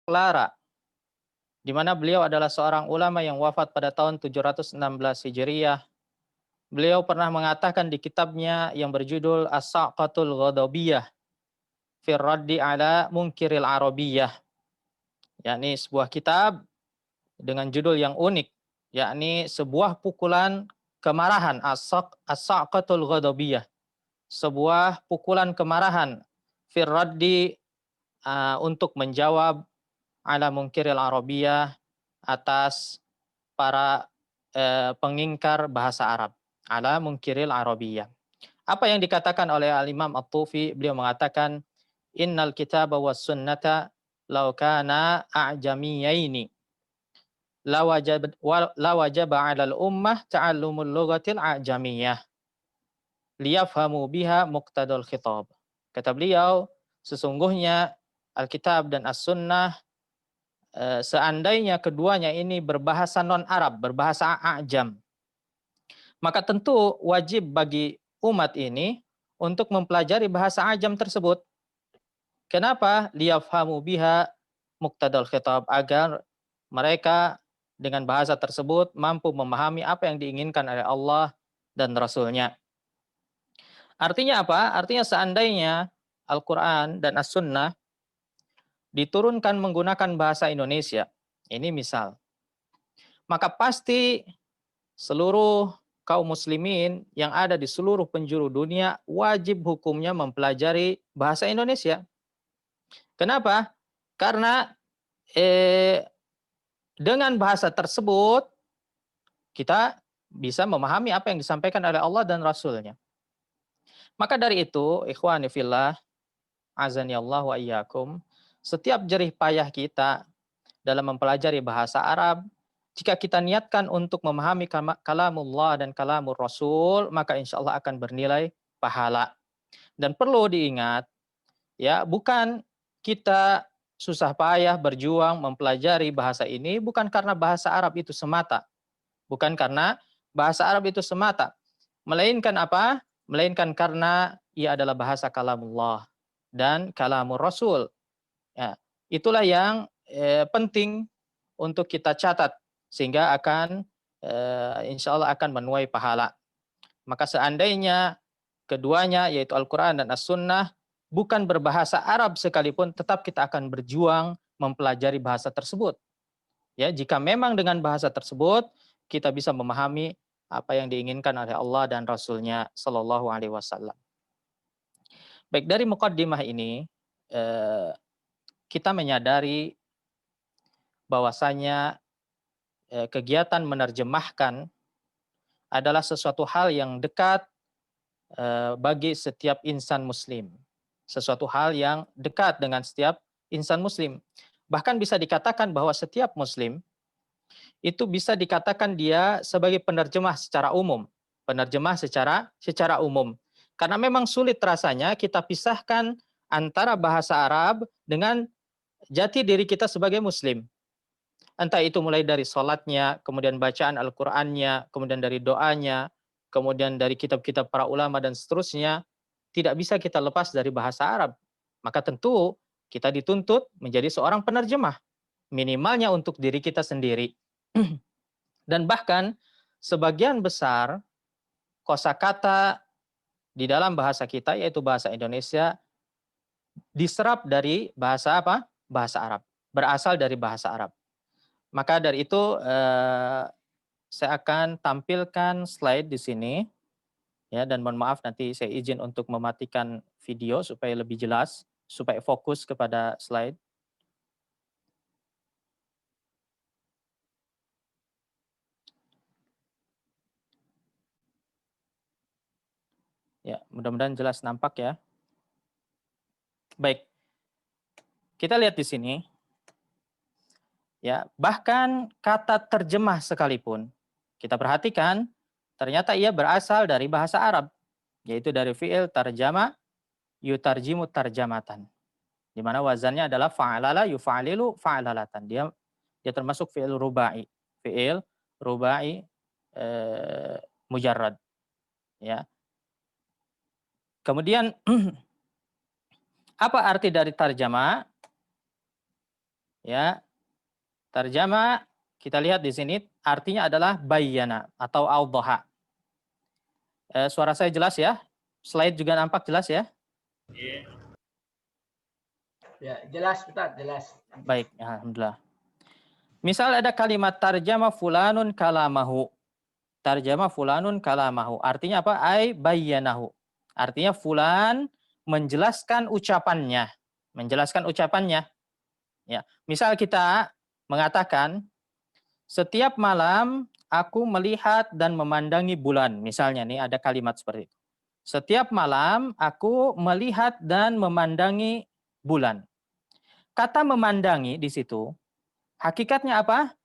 Clara, di mana beliau adalah seorang ulama yang wafat pada tahun 716 Hijriyah. Beliau pernah mengatakan di kitabnya yang berjudul As-Saqatul Ghadabiyah fi Raddi ala Munkiril Arabiyah, yakni sebuah kitab dengan judul yang unik, yakni sebuah pukulan kemarahan, As-Saqatul Ghadabiyah, sebuah pukulan kemarahan fi Raddi, untuk menjawab ala Munkiril Arabiyah, atas para pengingkar bahasa Arab, ala Munkiril Arabiyah. Apa yang dikatakan oleh Al-Imam At-Tufi? Beliau mengatakan, innal kitaba was sunnata law kana a'jamiyaini lawajaba 'alal ummah ta'allumul lughatil a'jamiyah liyafhamu biha muqtadal khitab. Kata beliau, sesungguhnya Alkitab dan As-Sunnah, seandainya keduanya ini berbahasa non-Arab, berbahasa a'jam, maka tentu wajib bagi umat ini untuk mempelajari bahasa ajam tersebut. Kenapa? Liyafhamu biha muqtadal khitab, agar mereka dengan bahasa tersebut mampu memahami apa yang diinginkan oleh Allah dan Rasul-Nya. Artinya apa? Artinya seandainya Al-Quran dan As-Sunnah diturunkan menggunakan bahasa Indonesia, ini misal, maka pasti seluruh kaum muslimin yang ada di seluruh penjuru dunia wajib hukumnya mempelajari bahasa Indonesia. Kenapa? Karena eh, dengan bahasa tersebut kita bisa memahami apa yang disampaikan oleh Allah dan Rasul-Nya. Maka dari itu, ikhwani fillah, azani Allah wa iyyakum, setiap jerih payah kita dalam mempelajari bahasa Arab, jika kita niatkan untuk memahami kalamullah dan kalamur Rasul, maka insya Allah akan bernilai pahala. Dan perlu diingat, ya, bukan kita susah payah berjuang mempelajari bahasa ini bukan karena bahasa Arab itu semata, bukan karena bahasa Arab itu semata, melainkan apa? Melainkan karena ia adalah bahasa kalamullah dan kalamur Rasul. Ya, itulah yang penting untuk kita catat sehingga akan insya Allah akan menuai pahala. Maka seandainya keduanya yaitu Al-Quran dan As-Sunnah bukan berbahasa Arab sekalipun, tetap kita akan berjuang mempelajari bahasa tersebut. Ya, jika memang dengan bahasa tersebut kita bisa memahami apa yang diinginkan oleh Allah dan Rasul-Nya Shallallahu Alaihi Wasallam. Baik, dari mukaddimah ini eh, kita menyadari bahwasanya kegiatan menerjemahkan adalah sesuatu hal yang dekat bagi setiap insan muslim. Sesuatu hal yang dekat dengan setiap insan muslim. Bahkan bisa dikatakan bahwa setiap muslim itu bisa dikatakan dia sebagai penerjemah secara umum. Penerjemah secara umum. Karena memang sulit rasanya kita pisahkan antara bahasa Arab dengan jati diri kita sebagai muslim. Entah itu mulai dari sholatnya, kemudian bacaan Al-Qur'annya, kemudian dari doanya, kemudian dari kitab-kitab para ulama dan seterusnya, tidak bisa kita lepas dari bahasa Arab. Maka tentu kita dituntut menjadi seorang penerjemah, minimalnya untuk diri kita sendiri. Dan bahkan sebagian besar kosakata di dalam bahasa kita, yaitu bahasa Indonesia, diserap dari bahasa apa? Bahasa Arab. Berasal dari bahasa Arab. Maka dari itu saya akan tampilkan slide di sini, ya, dan mohon maaf nanti saya izin untuk mematikan video supaya lebih jelas, supaya fokus kepada slide. Ya, mudah-mudahan jelas nampak ya. Baik, kita lihat di sini. Ya, bahkan kata terjemah sekalipun kita perhatikan ternyata ia berasal dari bahasa Arab, yaitu dari fi'il tarjama yutarjimu tarjamatan. Di mana wazannya adalah fa'alala yufa'alilu fa'alalatan. Dia termasuk fi'il rubai. Fi'il rubai mujarrad, ya. Kemudian apa arti dari tarjama? Ya, tarjama kita lihat di sini artinya adalah bayyana atau awdaha. Suara saya jelas ya? Slide juga nampak jelas ya? Ya, jelas Ustaz, jelas. Baik, alhamdulillah. Misal ada kalimat tarjama fulanun kalamahu. Tarjama fulanun kalamahu. Artinya apa? Ai bayyanahu. Artinya fulan menjelaskan ucapannya. Menjelaskan ucapannya. Ya. Misal kita mengatakan setiap malam aku melihat dan memandangi bulan. Misalnya nih ada kalimat seperti itu. Setiap malam aku melihat dan memandangi bulan. Kata memandangi di situ hakikatnya apa?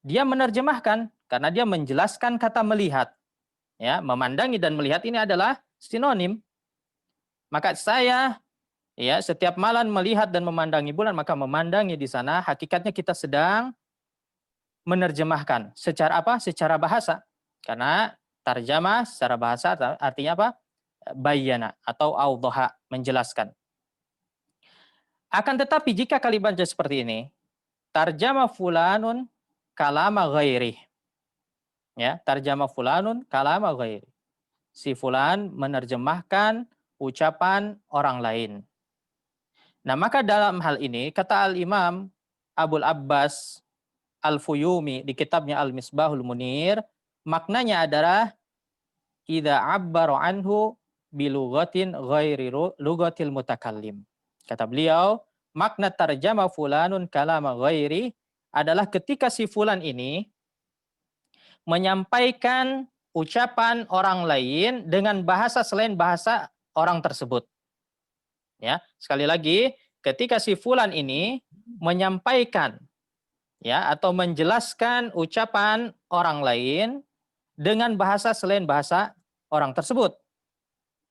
Dia menerjemahkan karena dia menjelaskan kata melihat. Ya, memandangi dan melihat ini adalah sinonim. Maka saya ya setiap malam melihat dan memandangi bulan, maka memandangi di sana hakikatnya kita sedang menerjemahkan secara apa? Secara bahasa. Karena tarjamah secara bahasa artinya apa? Bayyana atau awdaha, menjelaskan. Akan tetapi jika kalimatnya seperti ini, tarjama fulanun kalama ghairi. Ya, tarjama fulanun kalama ghairi. Si fulan menerjemahkan ucapan orang lain. Nah, maka dalam hal ini kata Al-Imam Abul Abbas Al-Fuyumi di kitabnya Al-Misbahul Munir, maknanya adalah idza abbara anhu bilughatin ghairi lughatil mutakallim. Kata beliau, makna tarjama fulanun kalama ghairi adalah ketika si fulan ini menyampaikan ucapan orang lain dengan bahasa selain bahasa orang tersebut. Ya, sekali lagi, ketika si fulan ini menyampaikan ya atau menjelaskan ucapan orang lain dengan bahasa selain bahasa orang tersebut,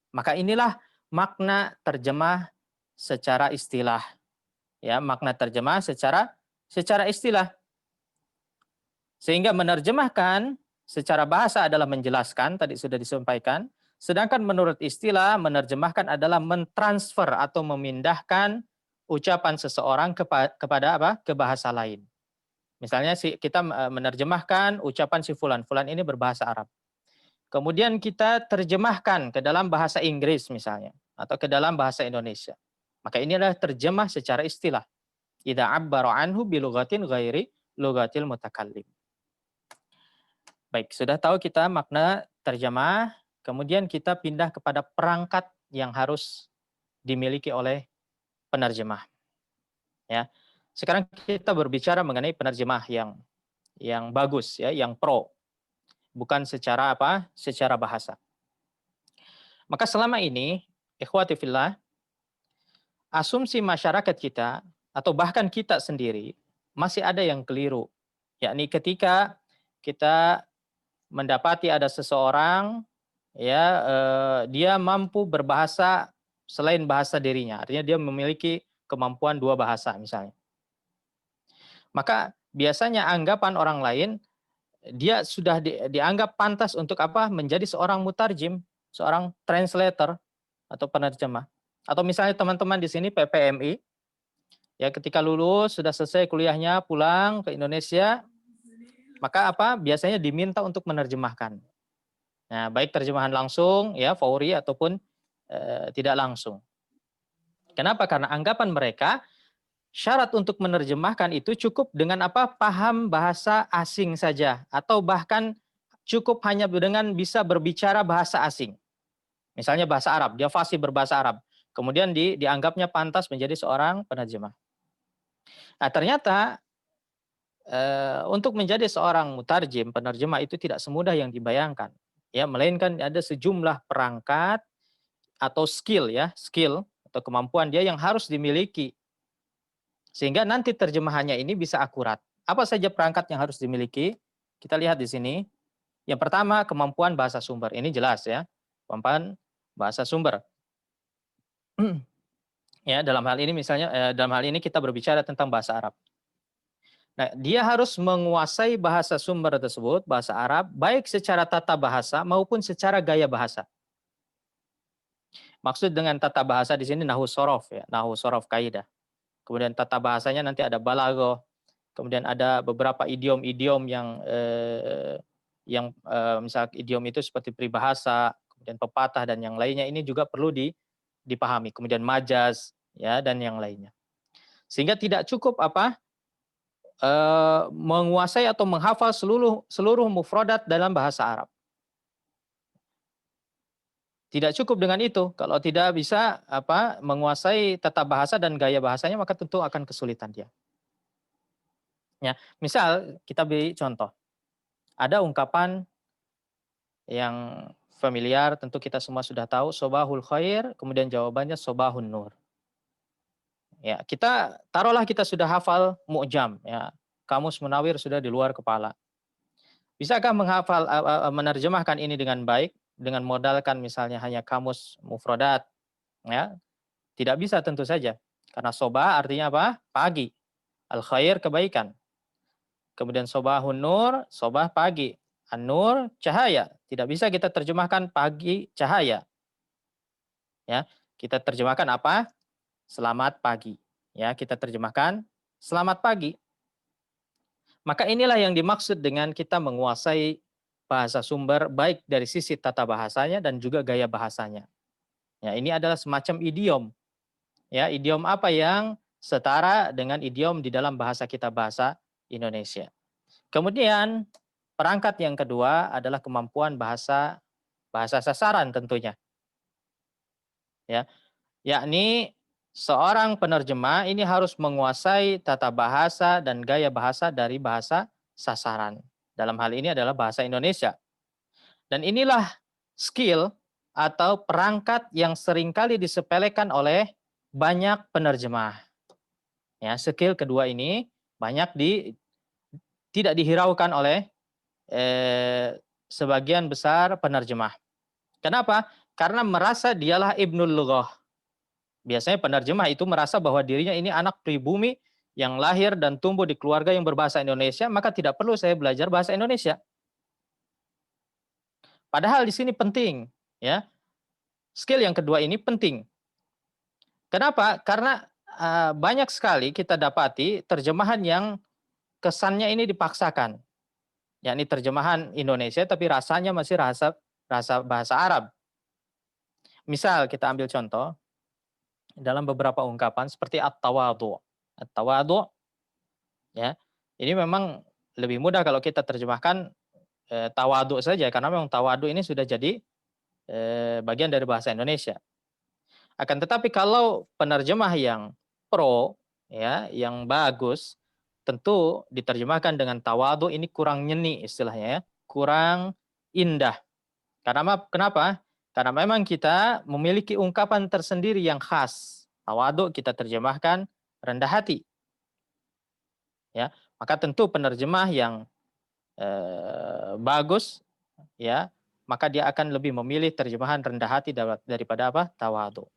maka inilah makna terjemah secara istilah. Ya, makna terjemah secara istilah. Sehingga menerjemahkan secara bahasa adalah menjelaskan, tadi sudah disampaikan. Sedangkan menurut istilah, menerjemahkan adalah mentransfer atau memindahkan ucapan seseorang kepada apa? Ke bahasa lain. Misalnya kita menerjemahkan ucapan si fulan. Fulan ini berbahasa Arab. Kemudian kita terjemahkan ke dalam bahasa Inggris misalnya. Atau ke dalam bahasa Indonesia. Maka ini adalah terjemah secara istilah. Idza abbara anhu bilughatin ghairi lughatil mutakallim. Baik, sudah tahu kita makna terjemah, kemudian kita pindah kepada perangkat yang harus dimiliki oleh penerjemah. Ya. Sekarang kita berbicara mengenai penerjemah yang bagus ya, yang pro. Bukan secara apa? Secara bahasa. Maka selama ini, ikhwati fillah, asumsi masyarakat kita atau bahkan kita sendiri masih ada yang keliru. Yakni ketika kita mendapati ada seseorang ya dia mampu berbahasa selain bahasa dirinya, artinya dia memiliki kemampuan dua bahasa misalnya. Maka biasanya anggapan orang lain dia sudah dianggap pantas untuk apa? Menjadi seorang mutarjim, seorang translator atau penerjemah. Atau misalnya teman-teman di sini PPMI ya ketika lulus sudah selesai kuliahnya pulang ke Indonesia, maka apa? Biasanya diminta untuk menerjemahkan. Nah, baik terjemahan langsung ya fauri ataupun tidak langsung. Kenapa? Karena anggapan mereka syarat untuk menerjemahkan itu cukup dengan apa? Paham bahasa asing saja atau bahkan cukup hanya dengan bisa berbicara bahasa asing. Misalnya bahasa Arab, dia fasih berbahasa Arab. Kemudian dianggapnya pantas menjadi seorang penerjemah. Nah, ternyata untuk menjadi seorang mutarjim, penerjemah itu tidak semudah yang dibayangkan. Ya, melainkan ada sejumlah perangkat atau skill ya, skill atau kemampuan dia yang harus dimiliki sehingga nanti terjemahannya ini bisa akurat. Apa saja perangkat yang harus dimiliki? Kita lihat di sini. Yang pertama, kemampuan bahasa sumber. Ini jelas ya, kemampuan bahasa sumber. Ya, dalam hal ini misalnya dalam hal ini kita berbicara tentang bahasa Arab. Nah, dia harus menguasai bahasa sumber tersebut, bahasa Arab, baik secara tata bahasa maupun secara gaya bahasa. Maksud dengan tata bahasa di sini nahwu sorof ya, nahwu sorof kaidah. Kemudian tata bahasanya nanti ada balaghah. Kemudian ada beberapa idiom-idiom yang misal idiom itu seperti peribahasa, kemudian pepatah dan yang lainnya ini juga perlu dipahami. Kemudian majaz ya dan yang lainnya. Sehingga tidak cukup menguasai atau menghafal seluruh mufradat dalam bahasa Arab. Tidak cukup dengan itu. Kalau tidak bisa menguasai tata bahasa dan gaya bahasanya, maka tentu akan kesulitan dia. Ya, misal kita beri contoh. Ada ungkapan yang familiar, tentu kita semua sudah tahu, sobahul khair, kemudian jawabannya sobahun nur. Ya, taruhlah kita sudah hafal mu'jam, ya. Kamus Munawir sudah di luar kepala. Bisakah menerjemahkan ini dengan baik dengan modalkan misalnya hanya kamus mufradat, ya? Tidak bisa tentu saja. Karena sobah artinya apa? Pagi. Al khair kebaikan. Kemudian sobahun nur, sobah pagi. An-nur cahaya. Tidak bisa kita terjemahkan pagi cahaya. Ya, kita terjemahkan apa? Selamat pagi. Ya, kita terjemahkan selamat pagi. Maka inilah yang dimaksud dengan kita menguasai bahasa sumber baik dari sisi tata bahasanya dan juga gaya bahasanya. Ya, ini adalah semacam idiom. Ya, idiom apa yang setara dengan idiom di dalam bahasa kita, bahasa Indonesia. Kemudian perangkat yang kedua adalah kemampuan bahasa sasaran tentunya. Ya, yakni seorang penerjemah ini harus menguasai tata bahasa dan gaya bahasa dari bahasa sasaran. Dalam hal ini adalah bahasa Indonesia. Dan inilah skill atau perangkat yang seringkali disepelekan oleh banyak penerjemah. Ya, skill kedua ini banyak tidak dihiraukan oleh sebagian besar penerjemah. Kenapa? Karena merasa dialah Ibnul Lughah. Biasanya penerjemah itu merasa bahwa dirinya ini anak pribumi yang lahir dan tumbuh di keluarga yang berbahasa Indonesia, maka tidak perlu saya belajar bahasa Indonesia. Padahal di sini penting, ya. Skill yang kedua ini penting. Kenapa? Karena banyak sekali kita dapati terjemahan yang kesannya ini dipaksakan. Yakni terjemahan Indonesia tapi rasanya masih rasa bahasa Arab. Misal kita ambil contoh dalam beberapa ungkapan seperti at-tawadhu. At-tawadhu ya. Ini memang lebih mudah kalau kita terjemahkan tawadhu saja karena memang tawadhu ini sudah jadi bagian dari bahasa Indonesia. Akan tetapi kalau penerjemah yang pro ya, yang bagus tentu diterjemahkan dengan tawadhu ini kurang nyeni istilahnya ya, kurang indah. Kenapa? Karena memang kita memiliki ungkapan tersendiri yang khas. Tawadhu kita terjemahkan rendah hati. Ya, maka tentu penerjemah yang bagus ya, maka dia akan lebih memilih terjemahan rendah hati daripada apa? Tawadhu.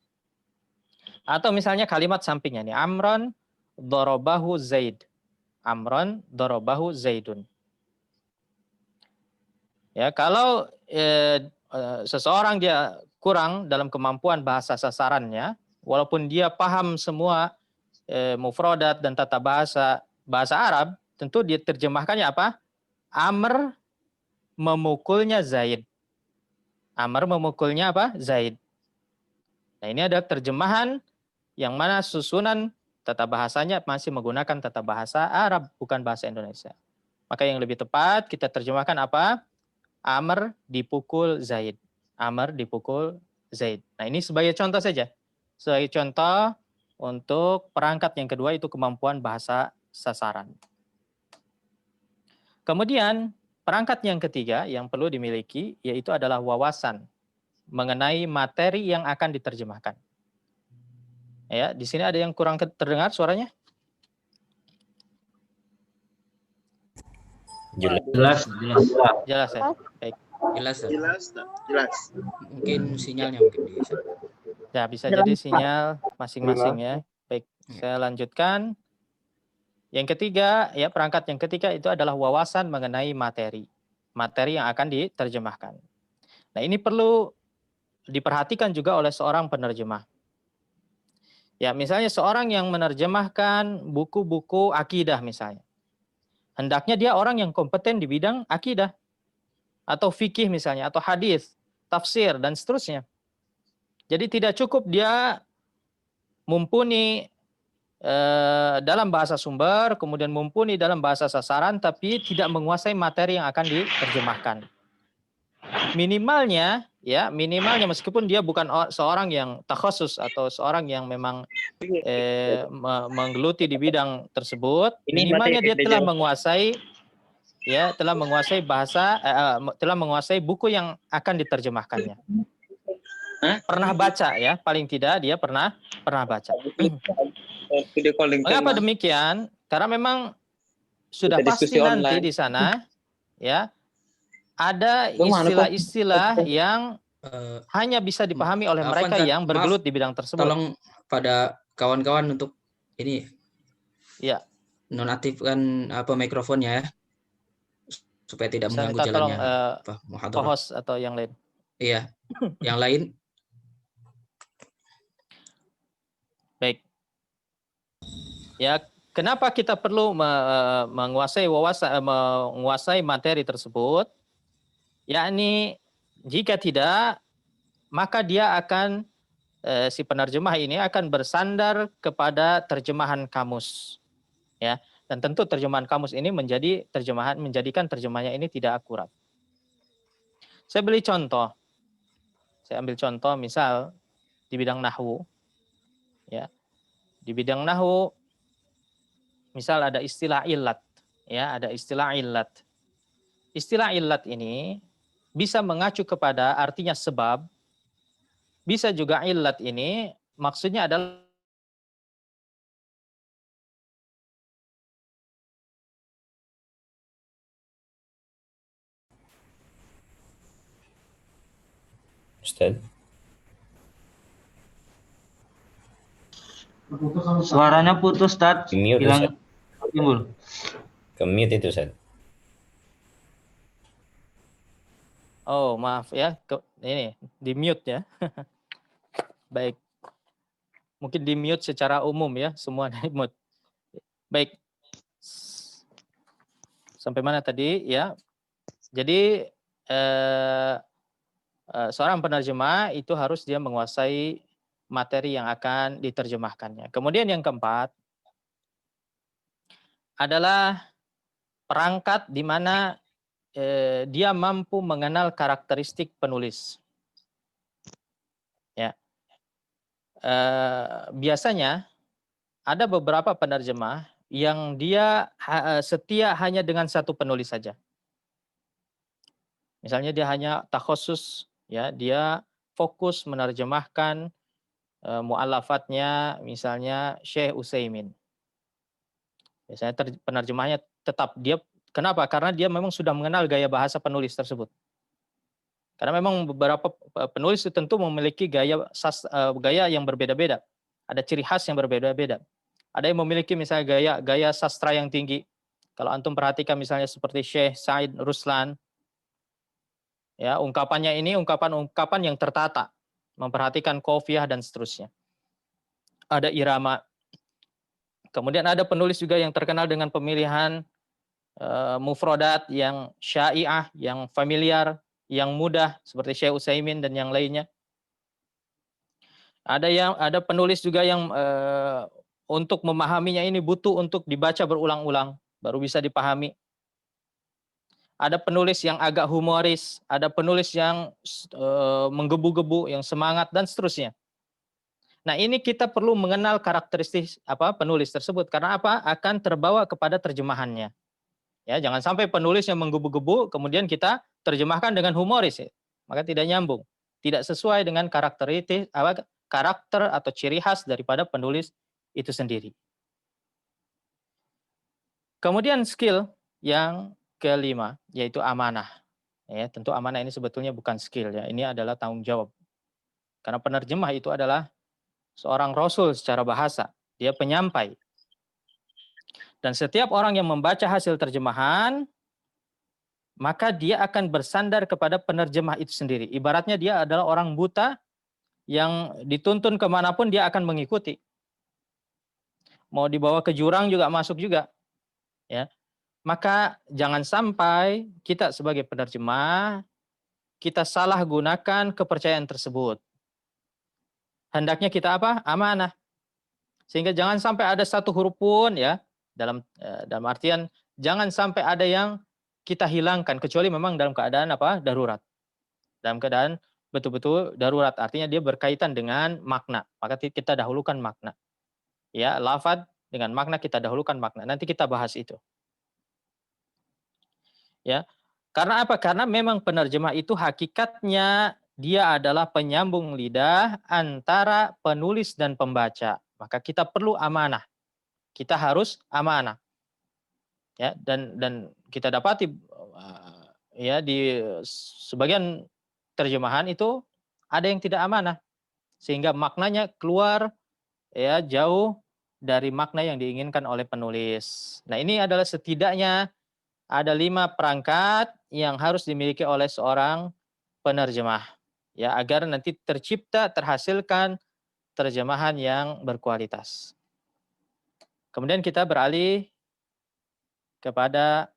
Atau misalnya kalimat sampingnya nih, Amron dorobahu Zaid. Amron dorobahu Zaidun. Ya, kalau seseorang dia kurang dalam kemampuan bahasa sasarannya, walaupun dia paham semua mufradat dan tata bahasa Arab, tentu dia terjemahkannya apa? Amr memukulnya Zaid. Amr memukulnya apa? Zaid. Nah, ini ada terjemahan yang mana susunan tata bahasanya masih menggunakan tata bahasa Arab, bukan bahasa Indonesia. Maka yang lebih tepat kita terjemahkan apa? Amr dipukul Zaid. Amr dipukul Zaid. Nah, ini sebagai contoh saja. Sebagai contoh untuk perangkat yang kedua itu kemampuan bahasa sasaran. Kemudian perangkat yang ketiga yang perlu dimiliki yaitu adalah wawasan mengenai materi yang akan diterjemahkan. Ya, di sini ada yang kurang terdengar suaranya? Jelas. Jelas ya? Baik. Jelas. Mungkin sinyalnya mungkin bisa. Ya, bisa jadi sinyal masing-masing ya. Baik, saya lanjutkan. Yang ketiga, ya perangkat yang ketiga itu adalah wawasan mengenai materi. Materi yang akan diterjemahkan. Nah, ini perlu diperhatikan juga oleh seorang penerjemah. Ya, misalnya seorang yang menerjemahkan buku-buku akidah misalnya. Hendaknya dia orang yang kompeten di bidang akidah. Atau fikih misalnya, atau hadis, tafsir, dan seterusnya. Jadi tidak cukup dia mumpuni dalam bahasa sumber, kemudian mumpuni dalam bahasa sasaran, tapi tidak menguasai materi yang akan diterjemahkan. Minimalnya meskipun dia bukan seorang yang takhasus atau seorang yang memang menggeluti di bidang tersebut, minimalnya dia telah menguasai bahasa, telah menguasai buku yang akan diterjemahkannya. Pernah baca ya, paling tidak dia pernah baca. Mengapa demikian? Karena memang sudah pasti nanti di sana ya ada istilah-istilah yang hanya bisa dipahami oleh mereka yang bergelut di bidang tersebut. Tolong pada kawan-kawan untuk ini ya nonaktifkan mikrofonnya ya, supaya tidak bisa mengganggu minta jalannya co-host atau yang lain. Iya, yang lain. Baik. Ya, kenapa kita perlu menguasai materi tersebut? Yakni jika tidak, maka dia akan si penerjemah ini akan bersandar kepada terjemahan kamus, ya. Dan tentu terjemahan kamus ini menjadikan terjemahnya ini tidak akurat. Saya ambil contoh, misal di bidang nahwu, ya. Di bidang nahwu, misal ada istilah illat, ya, ada istilah illat. Istilah illat ini bisa mengacu kepada artinya sebab, bisa juga illat ini maksudnya adalah Ustaz. Suaranya putus, Ustaz. Di-mute, Hilang timbul. Ke-mute itu, Ustaz. oh maaf ya, ini di mute ya. Baik. Mungkin di mute secara umum ya, semua di mute. Baik. Sampai mana tadi ya? Jadi seorang penerjemah itu harus dia menguasai materi yang akan diterjemahkannya. Kemudian yang keempat adalah perangkat di mana dia mampu mengenal karakteristik penulis. Ya. Biasanya ada beberapa penerjemah yang dia setia hanya dengan satu penulis saja. Misalnya dia hanya takhusus, ya, dia fokus menerjemahkan mu'alafatnya misalnya Syekh Utsaimin. Biasanya penerjemahnya tetap dia, kenapa? Karena dia memang sudah mengenal gaya bahasa penulis tersebut. Karena memang beberapa penulis itu tentu memiliki gaya yang berbeda-beda. Ada ciri khas yang berbeda-beda. Ada yang memiliki misalnya gaya sastra yang tinggi. Kalau antum perhatikan misalnya seperti Syekh Said Ruslan, ya, ungkapannya ini ungkapan yang tertata, memperhatikan qafiyah dan seterusnya. Ada irama. Kemudian ada penulis juga yang terkenal dengan pemilihan mufradat yang syai'ah, yang familiar, yang mudah seperti Syekh Utsaimin dan yang lainnya. Ada penulis juga yang untuk memahaminya ini butuh untuk dibaca berulang-ulang baru bisa dipahami. Ada penulis yang agak humoris, ada penulis yang menggebu-gebu, yang semangat dan seterusnya. Nah, ini kita perlu mengenal karakteristik penulis tersebut karena akan terbawa kepada terjemahannya. Ya, jangan sampai penulis yang menggebu-gebu kemudian kita terjemahkan dengan humoris, ya. Maka tidak nyambung, tidak sesuai dengan karakter atau ciri khas daripada penulis itu sendiri. Kemudian skill yang kelima yaitu amanah. Ya, tentu amanah ini sebetulnya bukan skill, ya, ini adalah tanggung jawab. Karena penerjemah itu adalah seorang rasul secara bahasa, dia penyampai. Dan setiap orang yang membaca hasil terjemahan, maka dia akan bersandar kepada penerjemah itu sendiri. Ibaratnya dia adalah orang buta yang dituntun kemanapun dia akan mengikuti. mau dibawa ke jurang juga masuk juga. Ya. Maka jangan sampai kita sebagai penerjemah kita salah gunakan kepercayaan tersebut. Hendaknya kita apa? Amanah. Sehingga jangan sampai ada satu huruf pun ya dalam artian jangan sampai ada yang kita hilangkan kecuali memang dalam keadaan apa? Darurat. Dalam keadaan betul-betul darurat, artinya dia berkaitan dengan makna. Maka kita dahulukan makna. Ya, lafaz dengan makna kita dahulukan makna. Nanti kita bahas itu. Ya. Karena apa? Karena memang penerjemah itu hakikatnya dia adalah penyambung lidah antara penulis dan pembaca. Maka kita perlu amanah. Kita harus amanah. Ya, dan kita dapati ya di sebagian terjemahan itu ada yang tidak amanah sehingga maknanya keluar ya jauh dari makna yang diinginkan oleh penulis. Nah, ini adalah setidaknya ada 5 perangkat yang harus dimiliki oleh seorang penerjemah ya agar nanti terhasilkan terjemahan yang berkualitas. Kemudian kita beralih kepada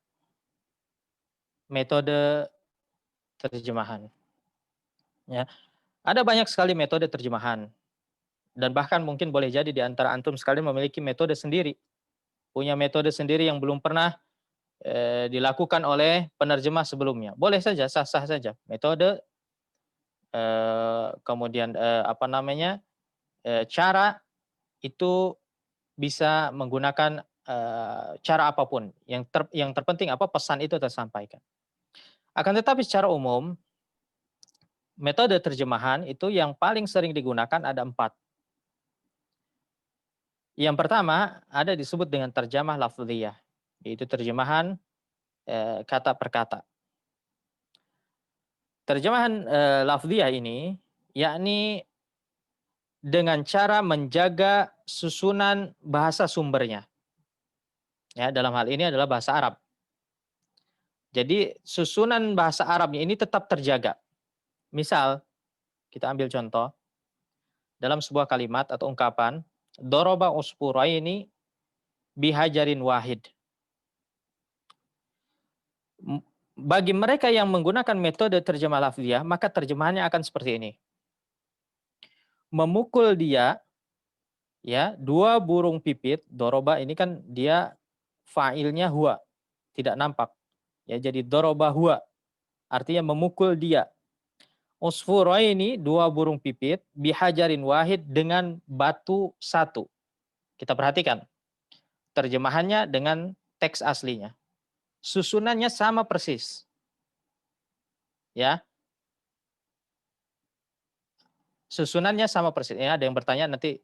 metode terjemahan. Ya. Ada banyak sekali metode terjemahan. Dan bahkan mungkin boleh jadi di antara antum sekalian memiliki metode sendiri. Punya metode sendiri yang belum pernah dilakukan oleh penerjemah sebelumnya. Boleh saja, sah-sah saja. Metode, kemudian cara itu bisa menggunakan cara apapun. Yang terpenting apa pesan itu tersampaikan. Akan tetapi secara umum, metode terjemahan itu yang paling sering digunakan ada 4. Yang pertama ada disebut dengan terjemah lafziyah, yaitu terjemahan kata per kata. Terjemahan lafziyah ini yakni dengan cara menjaga susunan bahasa sumbernya. Ya, dalam hal ini adalah bahasa Arab. Jadi susunan bahasa Arabnya ini tetap terjaga. Misal kita ambil contoh dalam sebuah kalimat atau ungkapan doroba usfuraini bihajarin wahid. Bagi mereka yang menggunakan metode terjemah lafziyah, maka terjemahannya akan seperti ini. Memukul dia, ya, 2 burung pipit, doroba ini kan dia fa'ilnya huwa, tidak nampak. Ya, jadi doroba huwa, artinya memukul dia. Usfuraini 2 burung pipit, bihajarin wahid dengan batu 1. Kita perhatikan terjemahannya dengan teks aslinya. Susunannya sama persis. Ya. Susunannya sama persis. Ya, ada yang bertanya nanti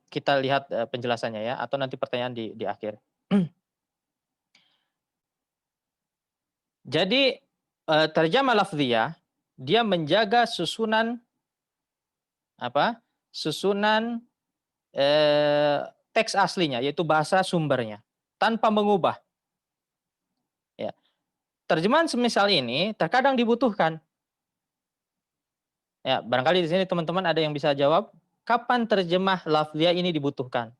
kita lihat penjelasannya ya atau nanti pertanyaan di akhir. Jadi terjemah lafziyah dia menjaga susunan apa? Susunan teks aslinya yaitu bahasa sumbernya tanpa mengubah. Ya. Terjemahan semisal ini terkadang dibutuhkan. Ya, barangkali di sini teman-teman ada yang bisa jawab, kapan terjemah lafziyah ini dibutuhkan?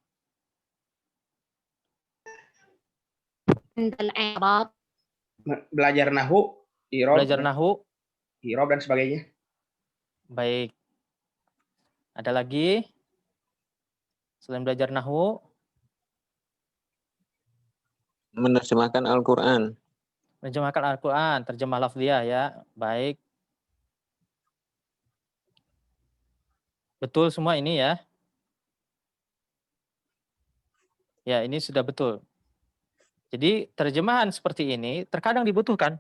Belajar nahu, irob, Belajar nahu, irob dan sebagainya. baik. Ada lagi selain belajar nahu? Menerjemahkan Al-Quran. Menerjemahkan Al-Quran, terjemah lafziyah ya, baik. Betul semua ini ya. Ya, ini sudah betul. Jadi terjemahan seperti ini terkadang dibutuhkan.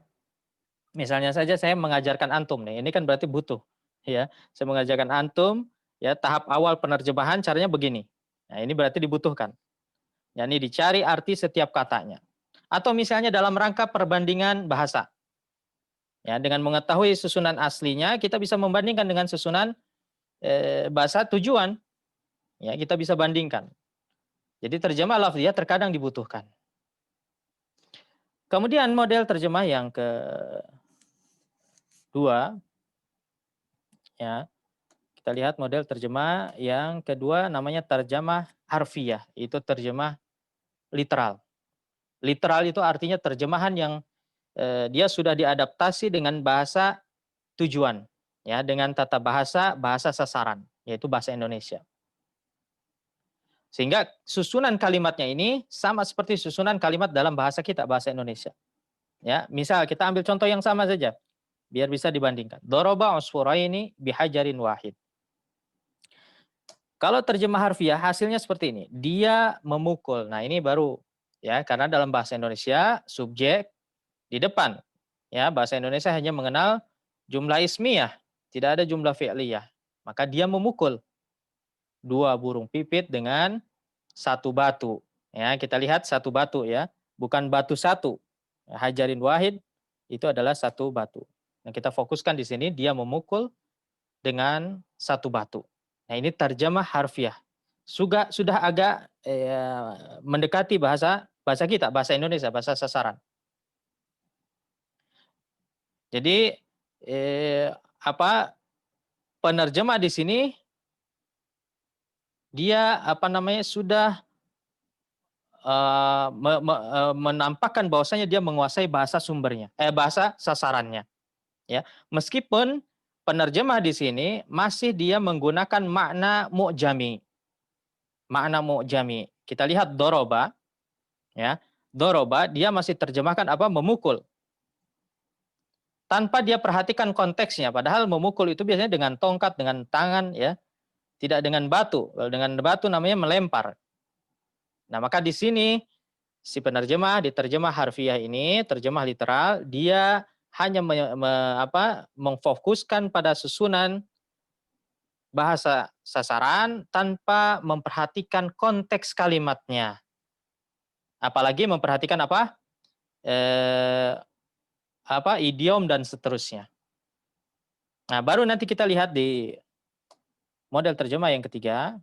Misalnya saja saya mengajarkan antum nih, ini kan berarti butuh. Ya, saya mengajarkan antum ya tahap awal penerjemahan caranya begini. Nah, ini berarti dibutuhkan. yakni dicari arti setiap katanya. Atau misalnya dalam rangka perbandingan bahasa. Ya, dengan mengetahui susunan aslinya, kita bisa membandingkan dengan susunan bahasa tujuan. Ya, kita bisa bandingkan. Jadi terjemah lafziyah terkadang dibutuhkan. Kemudian model terjemah yang kedua, ya, Kita lihat model terjemah yang kedua namanya terjemah harfiah, itu terjemah literal. Literal itu artinya terjemahan yang dia sudah diadaptasi dengan bahasa tujuan, ya, dengan tata bahasa sasaran, yaitu bahasa Indonesia. Sehingga susunan kalimatnya ini sama seperti susunan kalimat dalam bahasa kita, bahasa Indonesia. Ya, misal kita ambil contoh yang sama saja, biar bisa dibandingkan. Doroba usfuraini bihajarin wahid. Kalau terjemah harfiah hasilnya seperti ini, dia memukul. Nah, ini baru ya, karena dalam bahasa Indonesia subjek di depan. Ya, bahasa Indonesia hanya mengenal jumlah ismiyah, tidak ada jumlah fi'liyah. Maka dia memukul 2 burung pipit dengan 1 batu. Ya, kita lihat 1 batu ya, bukan batu 1. Hajarin wahid itu adalah 1 batu. Nah, kita fokuskan di sini dia memukul dengan 1 batu. Nah, ini terjemah harfiah. Sudah agak mendekati bahasa kita, bahasa Indonesia, bahasa sasaran. Jadi penerjemah di sini dia sudah menampakkan bahwasanya dia menguasai bahasa sumbernya, bahasa sasarannya. Ya, meskipun penerjemah di sini masih dia menggunakan makna mu'jami. Makna mu'jami. Kita lihat doroba, ya. Doroba dia masih terjemahkan memukul. Tanpa dia perhatikan konteksnya, padahal memukul itu biasanya dengan tongkat, dengan tangan, ya. Tidak dengan batu. Kalau dengan batu namanya melempar. Nah, maka di sini si penerjemah di terjemah harfiah ini, terjemah literal, dia hanya memfokuskan pada susunan bahasa sasaran tanpa memperhatikan konteks kalimatnya. Apalagi memperhatikan idiom dan seterusnya. Nah, baru nanti kita lihat di model terjemah yang ketiga,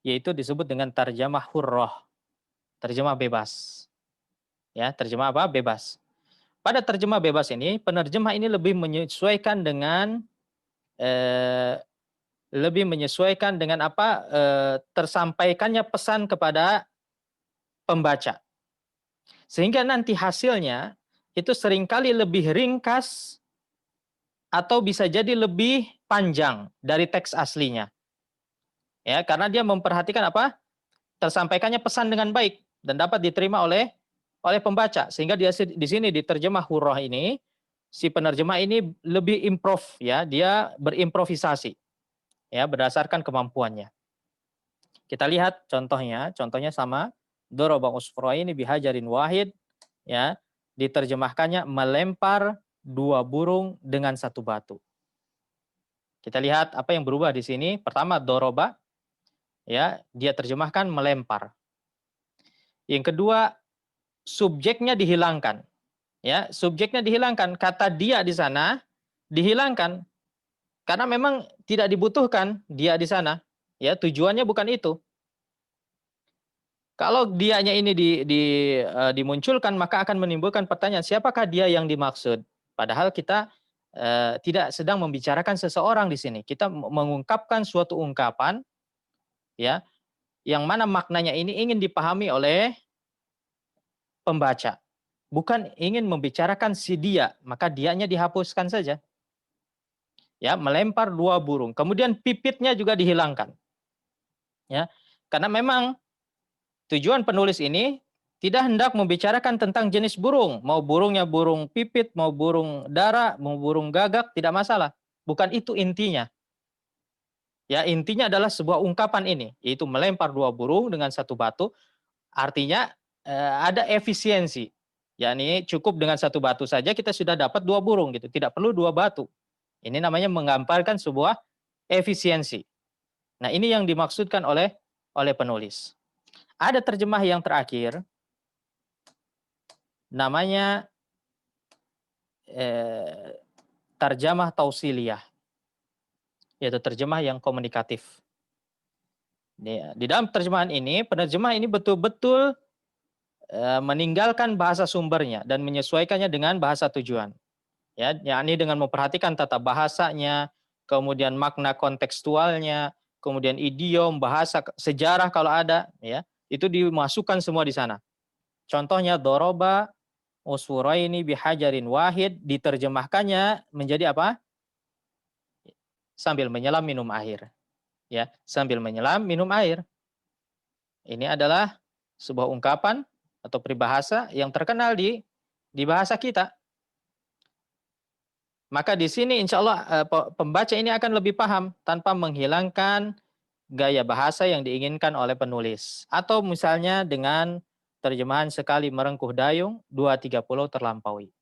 yaitu disebut dengan terjemah hurrah, terjemah bebas. Ya, terjemah bebas. Pada terjemah bebas ini, penerjemah ini lebih menyesuaikan dengan tersampaikannya pesan kepada pembaca. Sehingga nanti hasilnya itu seringkali lebih ringkas atau bisa jadi lebih panjang dari teks aslinya. Ya, karena dia memperhatikan tersampaikannya pesan dengan baik dan dapat diterima oleh pembaca. Sehingga dia di sini di terjemah hurrah ini si penerjemah ini lebih improv, ya, dia berimprovisasi. Ya, berdasarkan kemampuannya. Kita lihat contohnya sama. Doroba usfuraini bihajarin wahid, ya, diterjemahkannya melempar 2 burung dengan 1 batu. Kita lihat apa yang berubah di sini. Pertama doroba, ya, dia terjemahkan melempar. Yang kedua, subjeknya dihilangkan. Ya, subjeknya dihilangkan, kata dia di sana dihilangkan. Karena memang tidak dibutuhkan dia di sana. Ya, tujuannya bukan itu. Kalau dianya ini dimunculkan, maka akan menimbulkan pertanyaan, siapakah dia yang dimaksud? Padahal kita tidak sedang membicarakan seseorang di sini. Kita mengungkapkan suatu ungkapan, ya, yang mana maknanya ini ingin dipahami oleh pembaca. Bukan ingin membicarakan si dia, maka dianya dihapuskan saja. Ya, melempar 2 burung. Kemudian pipitnya juga dihilangkan. Ya, karena memang tujuan penulis ini tidak hendak membicarakan tentang jenis burung. Mau burungnya burung pipit, mau burung dara, mau burung gagak, tidak masalah. Bukan itu intinya. Ya, intinya adalah sebuah ungkapan ini, yaitu melempar 2 burung dengan 1 batu. Artinya ada efisiensi. yakni cukup dengan 1 batu saja kita sudah dapat 2 burung gitu, tidak perlu 2 batu. Ini namanya menggambarkan sebuah efisiensi. Nah, ini yang dimaksudkan oleh penulis. Ada terjemah yang terakhir, namanya terjemah tausiliyah, yaitu terjemah yang komunikatif. Di dalam terjemahan ini, penerjemah ini betul-betul meninggalkan bahasa sumbernya dan menyesuaikannya dengan bahasa tujuan. Ya, yakni dengan memperhatikan tata bahasanya, kemudian makna kontekstualnya, kemudian idiom, bahasa, sejarah kalau ada, ya, itu dimasukkan semua di sana. Contohnya doroba usfuraini bihajarin wahid, diterjemahkannya menjadi apa? Sambil menyelam minum air. Ya, sambil menyelam minum air. Ini adalah sebuah ungkapan atau peribahasa yang terkenal di bahasa kita. Maka di sini insya Allah pembaca ini akan lebih paham tanpa menghilangkan gaya bahasa yang diinginkan oleh penulis. Atau misalnya dengan terjemahan sekali merengkuh dayung, 2.30 terlampaui.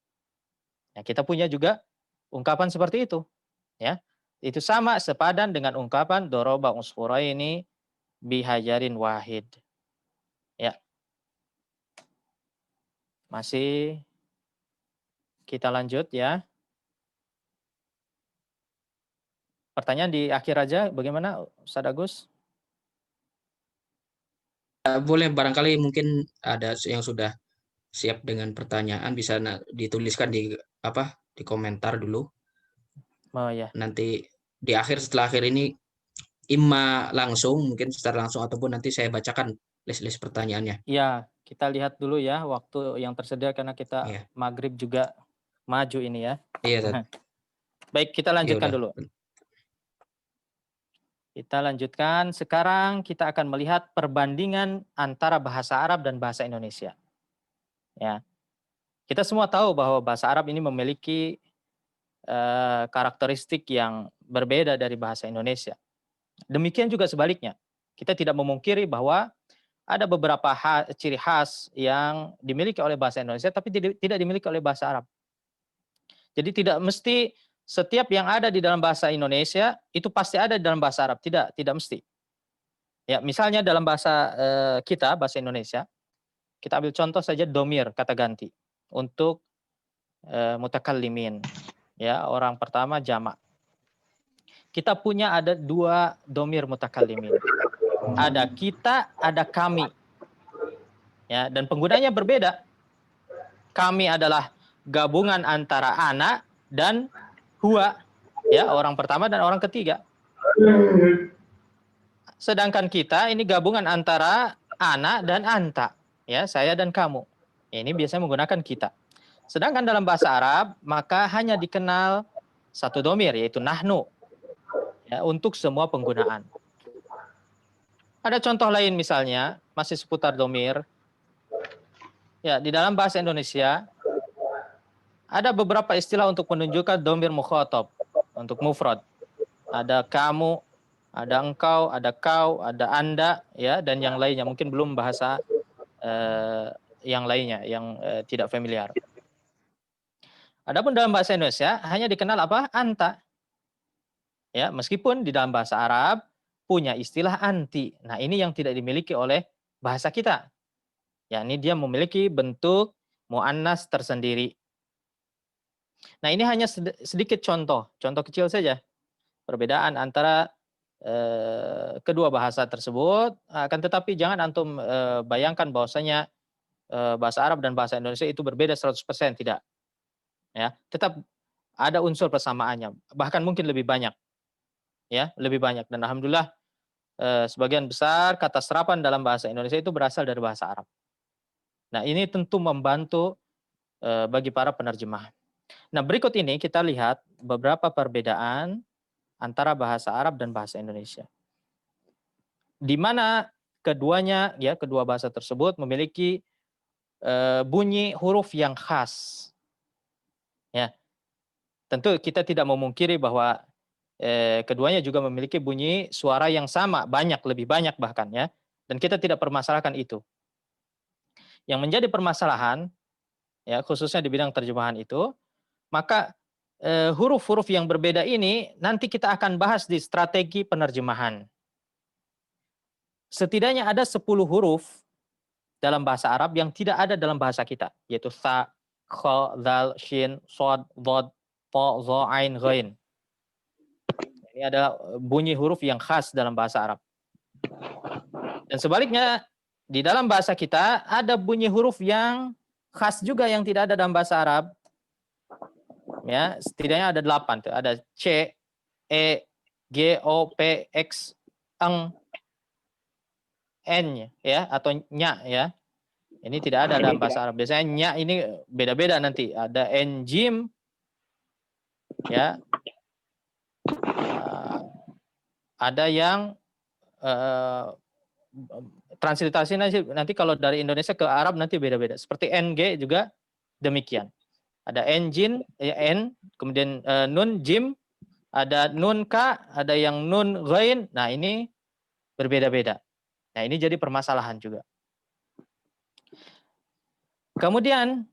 Ya, kita punya juga ungkapan seperti itu. Ya, itu sama sepadan dengan ungkapan doroba usfuraini bihajarin wahid. Ya. Masih kita lanjut ya. Pertanyaan di akhir aja, bagaimana Ustaz Agus? Boleh, barangkali mungkin ada yang sudah siap dengan pertanyaan, bisa dituliskan di komentar dulu. Oh ya. Nanti di akhir, setelah akhir ini, imma langsung, mungkin secara langsung, ataupun nanti saya bacakan list-list pertanyaannya. Ya, kita lihat dulu ya waktu yang tersedia karena kita maghrib juga maju ini ya. Iya, Tad. Baik, kita lanjutkan dulu. Kita lanjutkan. Sekarang kita akan melihat perbandingan antara bahasa Arab dan bahasa Indonesia. Ya, kita semua tahu bahwa bahasa Arab ini memiliki karakteristik yang berbeda dari bahasa Indonesia. Demikian juga sebaliknya. Kita tidak memungkiri bahwa ada beberapa ciri khas yang dimiliki oleh bahasa Indonesia tapi tidak dimiliki oleh bahasa Arab. Jadi tidak mesti setiap yang ada di dalam bahasa Indonesia itu pasti ada di dalam bahasa Arab. Tidak mesti. Ya, misalnya dalam bahasa kita, bahasa Indonesia, kita ambil contoh saja domir, kata ganti untuk mutakallimin. Ya, orang pertama jamak. Kita punya ada 2 domir mutakallimin. Ada kita, ada kami. Ya, dan penggunanya berbeda. Kami adalah gabungan antara ana dan huwa, ya, orang pertama dan orang ketiga. Sedangkan kita ini gabungan antara ana dan anta, ya, saya dan kamu. Ini biasanya menggunakan kita. Sedangkan dalam bahasa Arab maka hanya dikenal satu domir, yaitu nahnu, ya, untuk semua penggunaan. Ada contoh lain misalnya masih seputar domir. Ya, di dalam bahasa Indonesia ada beberapa istilah untuk menunjukkan domir mukhatab, untuk mufrad. Ada kamu, ada engkau, ada kau, ada anda, ya, dan yang lainnya. Mungkin belum bahasa yang lainnya yang tidak familiar. Adapun dalam bahasa Indonesia hanya dikenal apa? Anta. Ya, meskipun di dalam bahasa Arab punya istilah anti. Nah, ini yang tidak dimiliki oleh bahasa kita. Ya, ini dia memiliki bentuk muannas tersendiri. Nah, ini hanya sedikit contoh kecil saja perbedaan antara kedua bahasa tersebut. Akan tetapi jangan antum bayangkan bahwasanya bahasa Arab dan bahasa Indonesia itu berbeda 100%, tidak. Ya, tetap ada unsur persamaannya, bahkan mungkin lebih banyak. Ya, lebih banyak, dan alhamdulillah sebagian besar kata serapan dalam bahasa Indonesia itu berasal dari bahasa Arab. Nah, ini tentu membantu bagi para penerjemah. Nah, berikut ini kita lihat beberapa perbedaan antara bahasa Arab dan bahasa Indonesia. Di mana keduanya, ya, kedua bahasa tersebut memiliki bunyi huruf yang khas. Ya. Tentu kita tidak memungkiri bahwa keduanya juga memiliki bunyi suara yang sama, lebih banyak bahkan, ya. Dan kita tidak permasalahkan itu. Yang menjadi permasalahan, ya, khususnya di bidang terjemahan itu, maka huruf-huruf yang berbeda ini nanti kita akan bahas di strategi penerjemahan. Setidaknya ada 10 huruf dalam bahasa Arab yang tidak ada dalam bahasa kita, yaitu sa, kha, dzal, shin, shad, dhad, ta, dha, ain, ghain. Ini adalah bunyi huruf yang khas dalam bahasa Arab. Dan sebaliknya, di dalam bahasa kita ada bunyi huruf yang khas juga yang tidak ada dalam bahasa Arab. Ya, setidaknya ada 8 tuh. Ada C, GOPX eng n ya atau nya ya. Ini tidak ada dalam bahasa Arab. Biasanya nya ini beda-beda nanti. Ada enzim ya. Ada yang transliterasi nanti kalau dari Indonesia ke Arab nanti beda-beda. Seperti NG juga demikian. Ada engine, N, kemudian nun, jim, ada nun ka, ada yang nun ghain. Nah ini berbeda-beda. Nah ini jadi permasalahan juga. Kemudian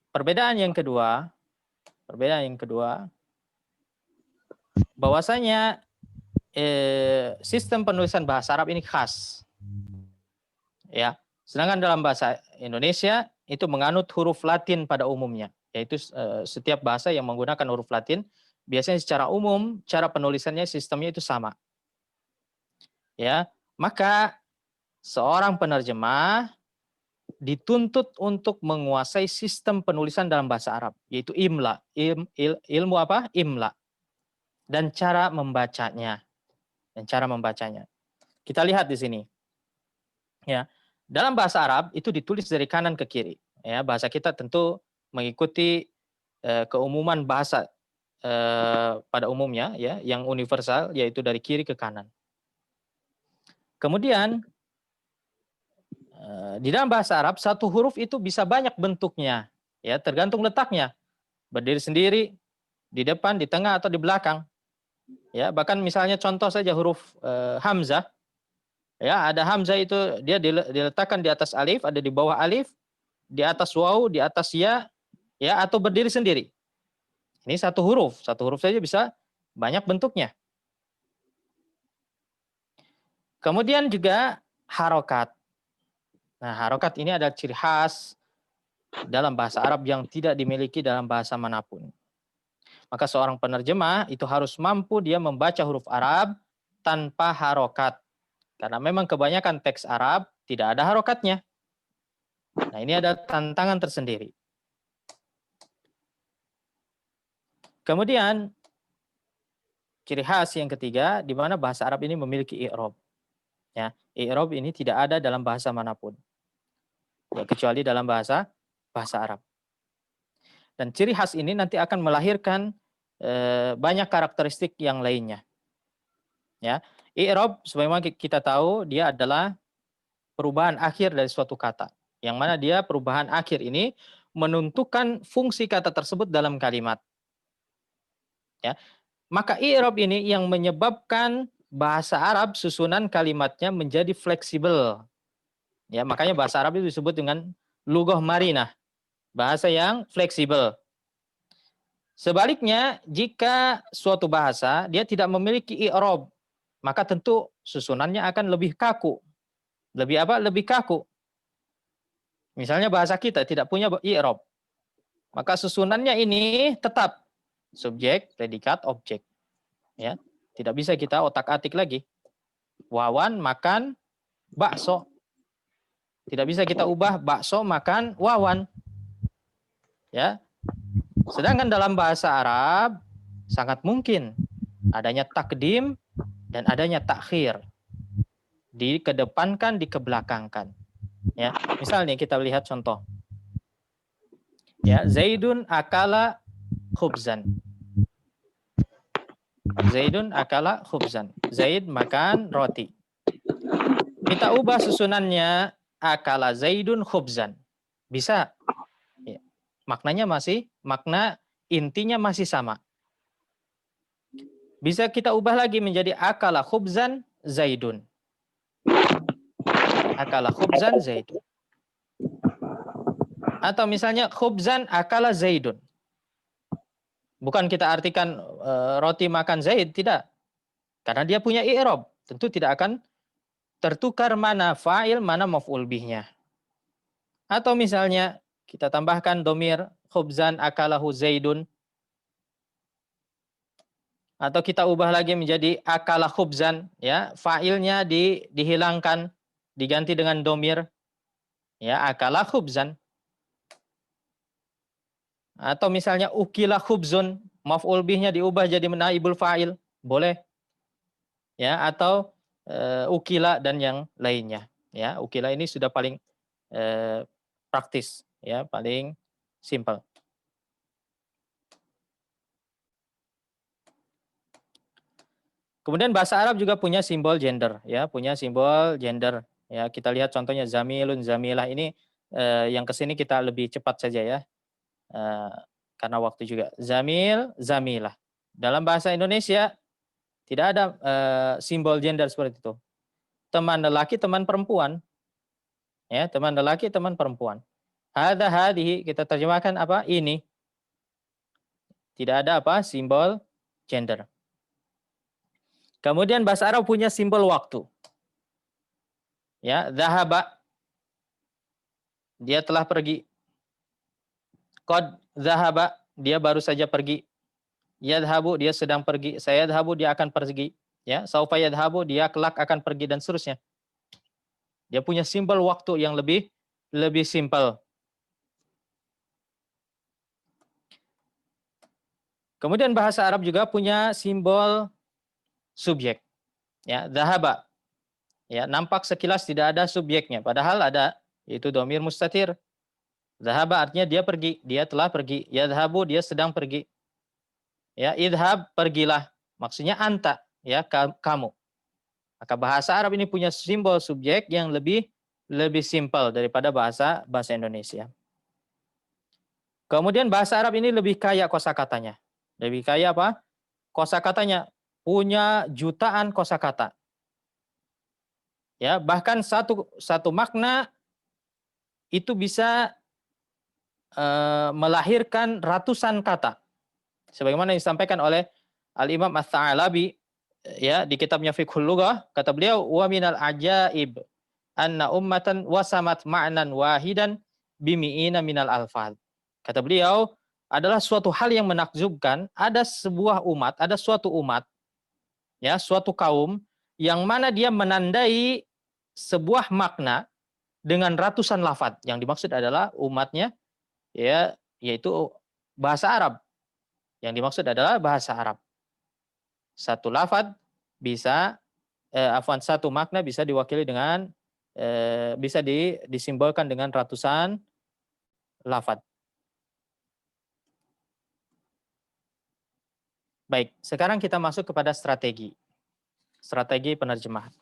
perbedaan yang kedua, bahwasanya sistem penulisan bahasa Arab ini khas. Ya, sedangkan dalam bahasa Indonesia itu menganut huruf Latin pada umumnya, yaitu setiap bahasa yang menggunakan huruf Latin biasanya secara umum cara penulisannya sistemnya itu sama. Ya, maka seorang penerjemah dituntut untuk menguasai sistem penulisan dalam bahasa Arab, yaitu imla, ilmu apa? Imla. Dan cara membacanya. Kita lihat di sini. Ya. Dalam bahasa Arab itu ditulis dari kanan ke kiri. Ya, bahasa kita tentu mengikuti keumuman bahasa pada umumnya ya, yang universal yaitu dari kiri ke kanan. Kemudian di dalam bahasa Arab satu huruf itu bisa banyak bentuknya, ya tergantung letaknya, berdiri sendiri, di depan, di tengah atau di belakang. Ya, bahkan misalnya contoh saja huruf hamzah. Ya, ada hamzah itu dia diletakkan di atas alif, ada di bawah alif, di atas waw, di atas ya, ya atau berdiri sendiri. Ini satu huruf saja bisa banyak bentuknya. Kemudian juga harokat. Nah, harokat ini adalah ciri khas dalam bahasa Arab yang tidak dimiliki dalam bahasa manapun. Maka seorang penerjemah itu harus mampu dia membaca huruf Arab tanpa harokat. Karena memang kebanyakan teks Arab tidak ada harokatnya. Nah, ini ada tantangan tersendiri. Kemudian, ciri khas yang ketiga, di mana bahasa Arab ini memiliki i'rab. Ya, i'rab ini tidak ada dalam bahasa manapun. Ya, kecuali dalam bahasa Arab. Dan ciri khas ini nanti akan melahirkan banyak karakteristik yang lainnya. Ya, i'rab sebagaimana kita tahu dia adalah perubahan akhir dari suatu kata. Yang mana dia perubahan akhir ini menentukan fungsi kata tersebut dalam kalimat. Ya. Maka i'rab ini yang menyebabkan bahasa Arab susunan kalimatnya menjadi fleksibel. Ya, makanya bahasa Arab itu disebut dengan lughah marinah, bahasa yang fleksibel. Sebaliknya, jika suatu bahasa dia tidak memiliki i'rab, maka tentu susunannya akan lebih kaku. Lebih kaku. Misalnya bahasa kita tidak punya i'rab. Maka susunannya ini tetap subjek, predikat, objek. Ya, tidak bisa kita otak-atik lagi. Wawan makan bakso. Tidak bisa kita ubah bakso makan wawan. Ya. Sedangkan dalam bahasa Arab sangat mungkin adanya takdim dan adanya takhir. Dikedepankan, dikebelakangkan. Ya, misalnya kita lihat contoh. Ya, Zaidun akala khubzan. Zaidun akala khubzan. Zaid makan roti. Kita ubah susunannya akala Zaidun khubzan. Bisa. Ya. Makna intinya masih sama. Bisa kita ubah lagi menjadi akala khubzan Zaidun. Akala khubzan Zaidun. Atau misalnya khubzan akala Zaidun. Bukan kita artikan roti makan Zaid, tidak. Karena dia punya i'rab, tentu tidak akan tertukar mana fa'il, mana maf'ul bihnya. Atau misalnya kita tambahkan domir khubzan akalahu Zaidun. Atau kita ubah lagi menjadi akala khubzan, ya, fa'ilnya dihilangkan, diganti dengan domir, ya, akala khubzan. Atau misalnya ukila khubzun, maf'ul bihnya diubah jadi naibul fa'il, boleh. Ya, atau ukila dan yang lainnya. Ya, ukila ini sudah paling praktis, ya, paling simpel. Kemudian bahasa Arab juga punya simbol gender, ya, punya simbol gender. Ya, kita lihat contohnya zamilun, zamilah ini yang kesini kita lebih cepat saja ya, karena waktu juga. Zamil, zamilah. Dalam bahasa Indonesia tidak ada simbol gender seperti itu. Teman lelaki, teman perempuan, ya, teman lelaki, teman perempuan. Hadza, hadihi kita terjemahkan apa? Ini. Tidak ada apa? Simbol gender. Kemudian bahasa Arab punya simbol waktu. Ya, zahaba. Dia telah pergi. Qad zahaba, dia baru saja pergi. Yadhabu, dia sedang pergi. Sayadhabu, dia akan pergi. Ya, saufa yadhabu, dia kelak akan pergi dan seterusnya. Dia punya simbol waktu yang lebih simpel. Kemudian bahasa Arab juga punya simbol subjek. Ya, zahaba. Ya, nampak sekilas tidak ada subjeknya, padahal ada, yaitu dhamir mustatir. Zahaba artinya dia pergi, dia telah pergi. Yadhabu, dia sedang pergi. Ya, idhab, pergilah. Maksudnya anta, ya, kamu. Maka bahasa Arab ini punya simbol subjek yang lebih simpel daripada bahasa Indonesia. Kemudian bahasa Arab ini lebih kaya kosakatanya. Lebih kaya apa? Kosakatanya, punya jutaan kosakata. Ya, bahkan satu makna itu bisa melahirkan ratusan kata. Sebagaimana disampaikan oleh Al-Imam Ats-Tsa'alabi, ya, di kitabnya Fiqhul Lughah, kata beliau, wa minal ajaib anna ummatan wasamat ma'nan wahidan bimi'ina minal alfaz. Kata beliau, adalah suatu hal yang menakjubkan, ada suatu umat, ya, suatu kaum yang mana dia menandai sebuah makna dengan ratusan lafaz. Yang dimaksud adalah umatnya, ya, yaitu bahasa Arab. Yang dimaksud adalah bahasa Arab. Satu lafaz bisa satu makna bisa diwakili dengan bisa disimbolkan dengan ratusan lafaz. Baik, sekarang kita masuk kepada strategi penerjemahan.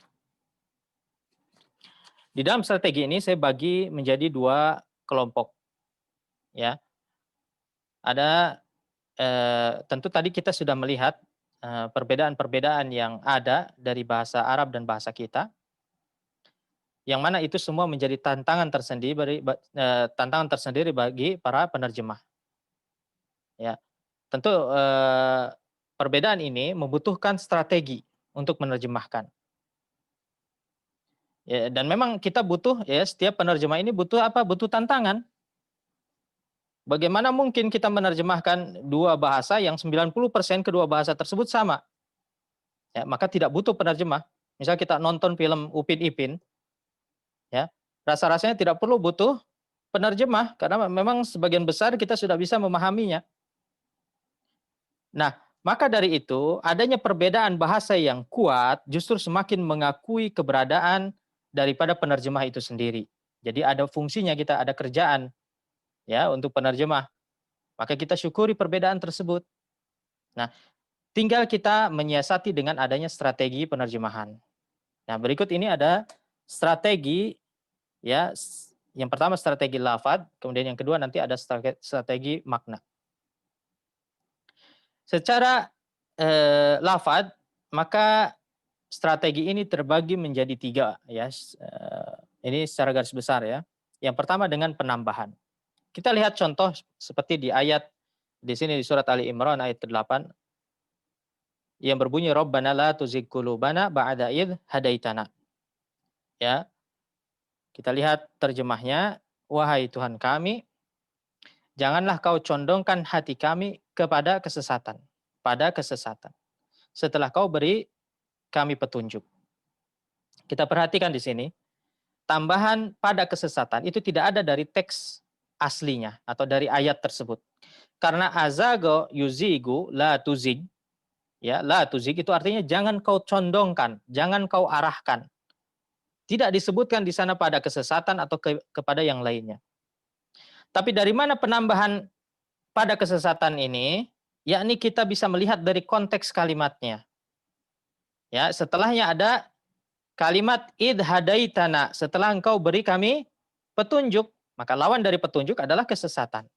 Di dalam strategi ini saya bagi menjadi dua kelompok. Ya, ada tentu tadi kita sudah melihat perbedaan-perbedaan yang ada dari bahasa Arab dan bahasa kita, yang mana itu semua menjadi tantangan tersendiri bagi para penerjemah. Ya, tentu perbedaan ini membutuhkan strategi untuk menerjemahkan. Ya, dan memang kita butuh, ya, setiap penerjemah ini butuh apa? Butuh tantangan. Bagaimana mungkin kita menerjemahkan dua bahasa yang 90% kedua bahasa tersebut sama? Ya, maka tidak butuh penerjemah. Misal kita nonton film Upin Ipin, ya, rasa-rasanya tidak perlu butuh penerjemah karena memang sebagian besar kita sudah bisa memahaminya. Nah, maka dari itu adanya perbedaan bahasa yang kuat justru semakin mengakui keberadaan daripada penerjemah itu sendiri. Jadi ada fungsinya, kita ada kerjaan, ya, untuk penerjemah. Maka kita syukuri perbedaan tersebut. Nah, tinggal kita menyiasati dengan adanya strategi penerjemahan. Nah, berikut ini ada strategi, ya, yang pertama strategi lafaz, kemudian yang kedua nanti ada strategi makna. Secara lafaz, maka strategi ini terbagi menjadi tiga, ya. Ini secara garis besar, ya. Yang pertama dengan penambahan. Kita lihat contoh seperti di ayat di sini di surat Ali Imran ayat 8 yang berbunyi Rabbana la tuzigh qulubana ba'da idh hadaitana. Ya. Kita lihat terjemahnya, wahai Tuhan kami, janganlah kau condongkan hati kami kepada kesesatan, setelah kau beri kami petunjuk. Kita perhatikan di sini, tambahan pada kesesatan itu tidak ada dari teks aslinya atau dari ayat tersebut. Karena azago yuzigu la tuzig, ya, la tuzig itu artinya jangan kau condongkan, jangan kau arahkan. Tidak disebutkan di sana pada kesesatan atau kepada yang lainnya. Tapi dari mana penambahan pada kesesatan ini? Yakni kita bisa melihat dari konteks kalimatnya. Ya, setelahnya ada kalimat id hadaitana, setelah engkau beri kami petunjuk, maka lawan dari petunjuk adalah kesesatan.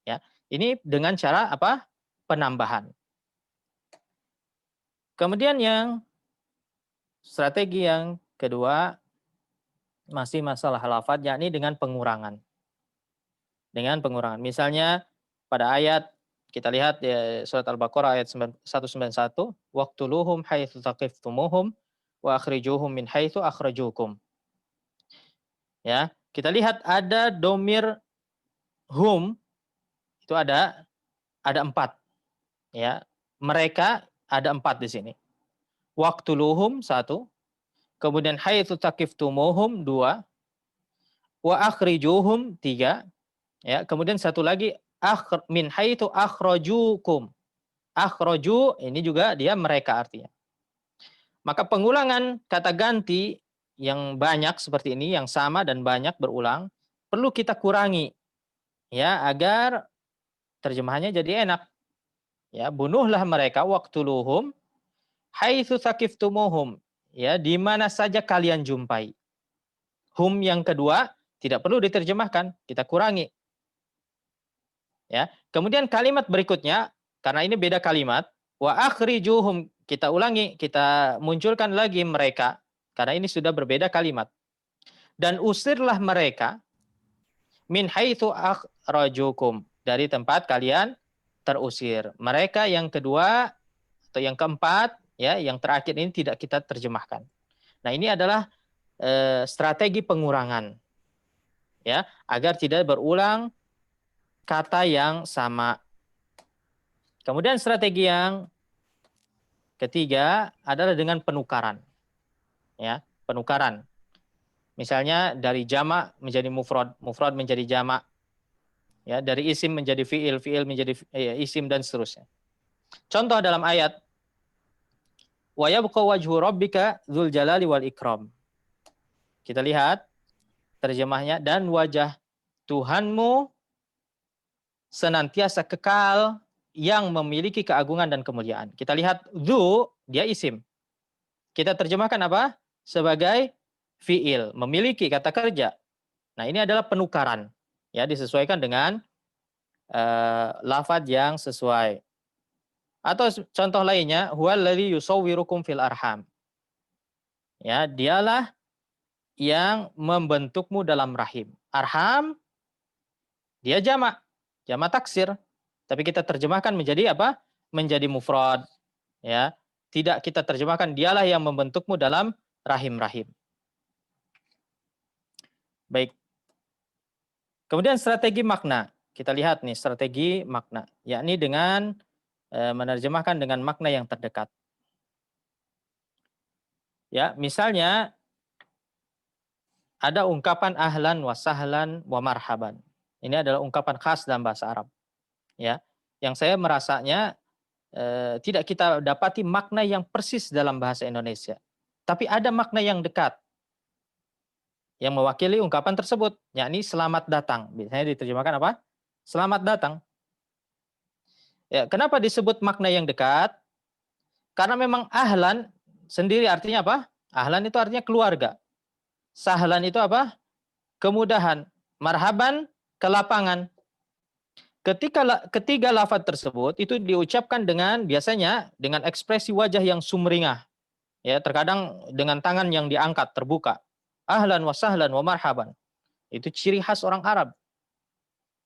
Ya, ini dengan cara apa? Penambahan. Kemudian yang strategi yang kedua masih masalah lafaz, yakni dengan pengurangan. Dengan pengurangan. Misalnya pada ayat kita lihat di surat Al-Baqarah ayat 191, waqtuluhum haitsu taqiftumuhum wa akhrijuhum min haitsu akhrajukum. Ya, kita lihat ada domir hum itu ada 4. Ya, mereka ada 4 di sini. Waqtuluhum 1, kemudian haitsu taqiftumuhum 2, wa akhrijuhum 3. Ya, kemudian satu lagi min haitsu akhrajukum. Akhraju ini juga dia mereka artinya. Maka pengulangan kata ganti yang banyak seperti ini, yang sama dan banyak berulang, perlu kita kurangi ya agar terjemahannya jadi enak. Ya, bunuhlah mereka waqtuluhum haitsu saqiftumuhum, ya, di mana saja kalian jumpai. Hum yang kedua tidak perlu diterjemahkan, kita kurangi. Ya, kemudian kalimat berikutnya karena ini beda kalimat, wa akhrijuhum, kita ulangi, kita munculkan lagi mereka karena ini sudah berbeda kalimat. Dan usirlah mereka min haitsu akhrajukum, dari tempat kalian terusir. Mereka yang kedua atau yang keempat, ya, yang terakhir ini tidak kita terjemahkan. Nah, ini adalah strategi pengurangan, ya, agar tidak berulang kata yang sama. Kemudian strategi yang ketiga adalah dengan penukaran. Ya, penukaran. Misalnya dari jamak menjadi mufrad, mufrad menjadi jamak. Ya, dari isim menjadi fiil, fiil menjadi isim dan seterusnya. Contoh dalam ayat wa yabqa wajhu rabbika dzul jalali wal ikram. Kita lihat terjemahnya, dan wajah Tuhanmu senantiasa kekal yang memiliki keagungan dan kemuliaan. Kita lihat dzu, dia isim. Kita terjemahkan apa? Sebagai fiil, memiliki kata kerja. Nah, ini adalah penukaran. Ya, disesuaikan dengan lafaz yang sesuai. Atau contoh lainnya, huwallazi yusawwirukum fil arham. Ya, dialah yang membentukmu dalam rahim. Arham dia jamak taksir. Tapi kita terjemahkan menjadi apa? Menjadi mufrad. Ya, tidak kita terjemahkan dialah yang membentukmu dalam rahim-rahim. Baik. Kemudian strategi makna. Kita lihat nih strategi makna, yakni dengan menerjemahkan dengan makna yang terdekat. Ya, misalnya ada ungkapan ahlan wa sahlan wa marhaban. Ini adalah ungkapan khas dalam bahasa Arab. Ya, yang saya merasanya tidak kita dapati makna yang persis dalam bahasa Indonesia. Tapi ada makna yang dekat yang mewakili ungkapan tersebut, yakni selamat datang. Biasanya diterjemahkan apa? Selamat datang. Ya, kenapa disebut makna yang dekat? Karena memang ahlan sendiri artinya apa? Ahlan itu artinya keluarga. Sahlan itu apa? Kemudahan. Marhaban, kelapangan. Ketiga lafaz tersebut itu diucapkan dengan biasanya dengan ekspresi wajah yang sumringah. Ya, terkadang dengan tangan yang diangkat terbuka. Ahlan wa sahlan wa marhaban. Itu ciri khas orang Arab.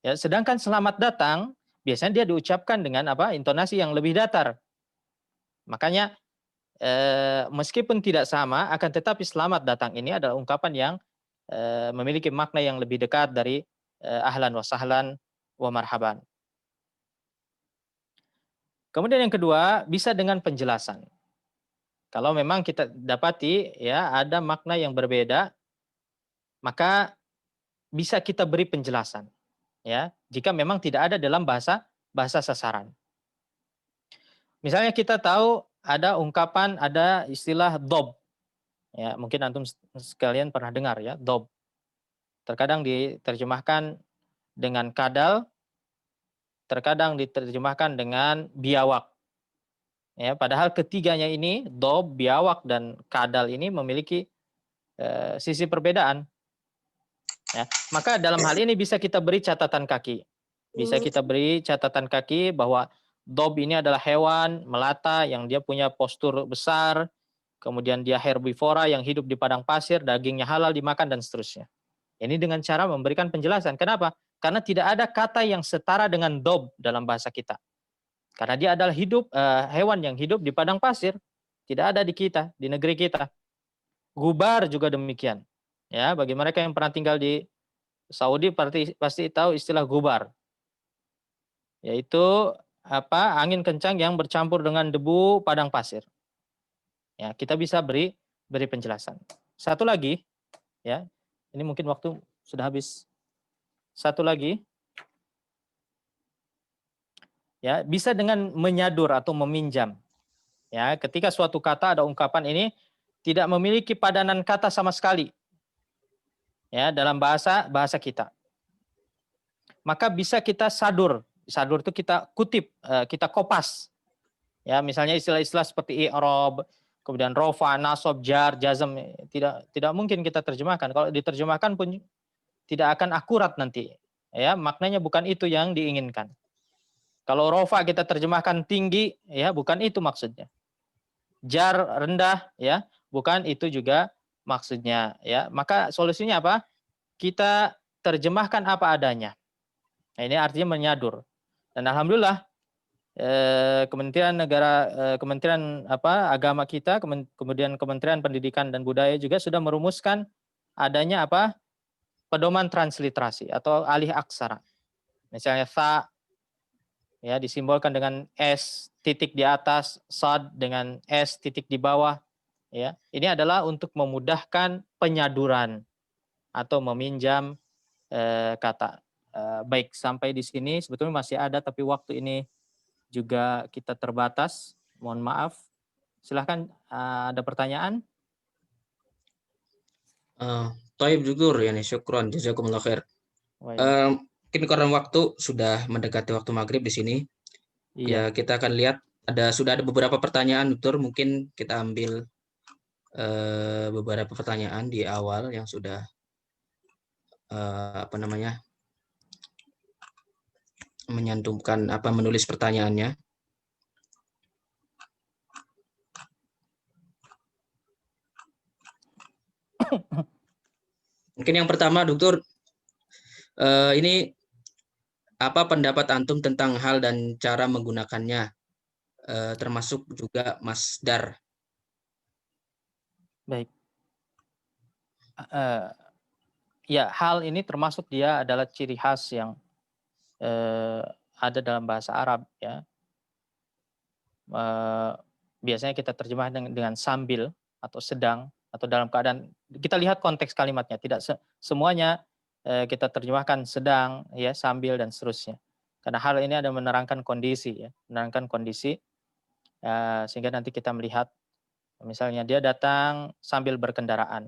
Ya, sedangkan selamat datang biasanya dia diucapkan dengan apa? Intonasi yang lebih datar. Makanya meskipun tidak sama, akan tetapi selamat datang ini adalah ungkapan yang memiliki makna yang lebih dekat dari ahlan wa sahlan wa marhaban. Kemudian yang kedua, bisa dengan penjelasan. Kalau memang kita dapati ya ada makna yang berbeda, maka bisa kita beri penjelasan. Ya, jika memang tidak ada dalam bahasa bahasa sasaran. Misalnya kita tahu ada ungkapan, ada istilah dob. Ya, mungkin antum sekalian pernah dengar ya, dob. Terkadang diterjemahkan dengan kadal, terkadang diterjemahkan dengan biawak. Ya, padahal ketiganya ini, dob, biawak, dan kadal ini memiliki sisi perbedaan. Ya, maka dalam hal ini bisa kita beri catatan kaki. Bisa kita beri catatan kaki bahwa dob ini adalah hewan melata yang dia punya postur besar, kemudian dia herbivora yang hidup di padang pasir, dagingnya halal dimakan, dan seterusnya. Ini dengan cara memberikan penjelasan. Kenapa? Karena tidak ada kata yang setara dengan dob dalam bahasa kita. Karena dia adalah hewan yang hidup di padang pasir. Tidak ada di kita, di negeri kita. Gubar juga demikian. Ya, bagi mereka yang pernah tinggal di Saudi pasti tahu istilah gubar. Yaitu angin kencang yang bercampur dengan debu padang pasir. Ya, kita bisa beri penjelasan. Satu lagi, ya. Ini mungkin waktu sudah habis. Satu lagi. Ya, bisa dengan menyadur atau meminjam. Ya, ketika suatu kata ada ungkapan ini tidak memiliki padanan kata sama sekali. Ya, dalam bahasa kita. Maka bisa kita sadur. Sadur itu kita kutip, kita kopas. Ya, misalnya istilah-istilah seperti i'rab, kemudian rofa, nasab, jar, jazm, tidak mungkin kita terjemahkan. Kalau diterjemahkan pun tidak akan akurat nanti. Ya, maknanya bukan itu yang diinginkan. Kalau rofa kita terjemahkan tinggi, ya bukan itu maksudnya. Jar rendah, ya bukan itu juga maksudnya. Ya, maka solusinya apa? Kita terjemahkan apa adanya. Nah, ini artinya menyadur. Dan alhamdulillah Kementerian Agama kita, kemudian Kementerian Pendidikan dan Budaya juga sudah merumuskan adanya pedoman transliterasi atau alih aksara. Misalnya tha ya disimbolkan dengan S titik di atas, sad dengan S titik di bawah. Ya, ini adalah untuk memudahkan penyaduran atau meminjam kata. Baik, sampai di sini sebetulnya masih ada, tapi waktu ini juga kita terbatas. Mohon maaf. Silahkan, ada pertanyaan? Thaib Jugur, ya nih, syukron, jazakumullah khair. Mungkin karena waktu sudah mendekati waktu maghrib di sini. Iya. Ya, kita akan lihat sudah ada beberapa pertanyaan, Dokter. Mungkin kita ambil beberapa pertanyaan di awal yang sudah menyantumkan menulis pertanyaannya. Mungkin yang pertama, Dokter, ini apa pendapat antum tentang hal dan cara menggunakannya, termasuk juga masdar? Baik. Ya, hal ini termasuk dia adalah ciri khas yang ada dalam bahasa Arab, ya. Biasanya kita terjemah dengan sambil atau sedang atau dalam keadaan. Kita lihat konteks kalimatnya, tidak semuanya kita terjemahkan sedang, ya, sambil dan seterusnya. Karena hal ini ada menerangkan kondisi, ya, menerangkan kondisi, sehingga nanti kita melihat, misalnya dia datang sambil berkendaraan,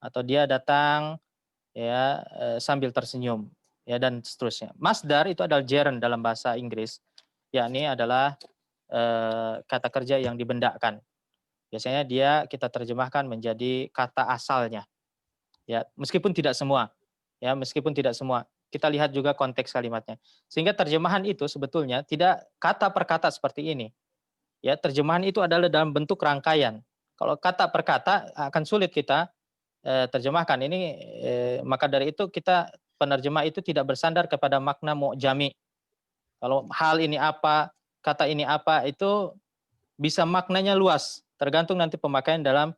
atau dia datang ya sambil tersenyum, ya, dan seterusnya. Masdar itu adalah gerund dalam bahasa Inggris, yakni adalah kata kerja yang dibendakan. Biasanya dia kita terjemahkan menjadi kata asalnya, ya, meskipun tidak semua, ya, meskipun tidak semua. Kita lihat juga konteks kalimatnya. Sehingga terjemahan itu sebetulnya tidak kata per kata seperti ini. Ya, terjemahan itu adalah dalam bentuk rangkaian. Kalau kata per kata akan sulit kita terjemahkan ini, maka dari itu penerjemah itu tidak bersandar kepada makna mu'jami. Kalau hal ini apa, kata ini apa, itu bisa maknanya luas, tergantung nanti pemakaian dalam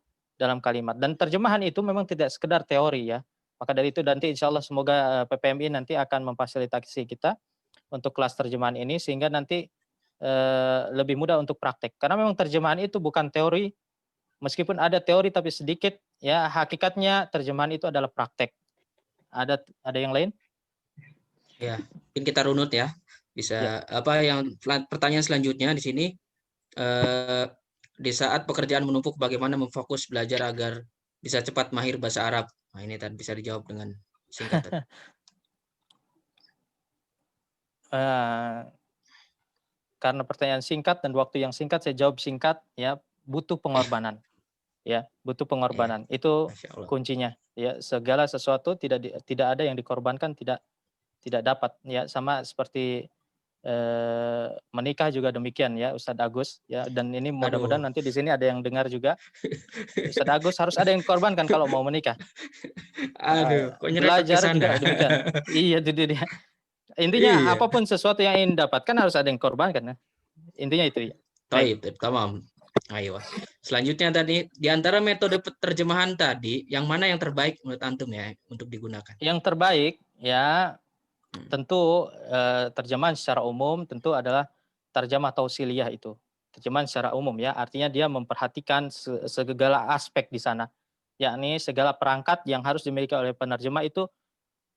kalimat. Dan terjemahan itu memang tidak sekedar teori, ya. Maka dari itu nanti insya Allah semoga PPMI nanti akan memfasilitasi kita untuk kelas terjemahan ini sehingga nanti lebih mudah untuk praktek. Karena memang terjemahan itu bukan teori, meskipun ada teori tapi sedikit, ya, hakikatnya terjemahan itu adalah praktek. Ada yang lain? Ya, mungkin kita runut, ya. Bisa apa yang pertanyaan selanjutnya di sini, di saat pekerjaan menumpuk bagaimana memfokus belajar agar bisa cepat mahir bahasa Arab? Nah, ini tadi bisa dijawab dengan singkat tadi. Karena pertanyaan singkat dan waktu yang singkat, saya jawab singkat ya, butuh pengorbanan. Ya, butuh pengorbanan. Itu Masya Allah. kuncinya. Ya, segala sesuatu tidak ada yang dikorbankan tidak dapat ya, sama seperti menikah juga demikian ya, Ustadz Agus ya, dan ini mudah-mudahan Aduh. nanti di sini ada yang dengar juga. Ustadz Agus harus ada yang dikorbankan kalau mau menikah. Aduh, kok nyerempet ke Belajar sana? juga demikian. Iya, itu dia. Intinya Iya. apapun sesuatu yang ingin dapatkan harus ada yang korbankan ya. Intinya itu ya. Baik, tamam. Ayo. Selanjutnya tadi di antara metode terjemahan tadi, yang mana yang terbaik menurut antum ya untuk digunakan? Yang terbaik ya tentu terjemahan secara umum tentu adalah tarjamah tausiliyah itu. Terjemahan secara umum ya, artinya dia memperhatikan segala aspek di sana. Yakni segala perangkat yang harus dimiliki oleh penerjemah itu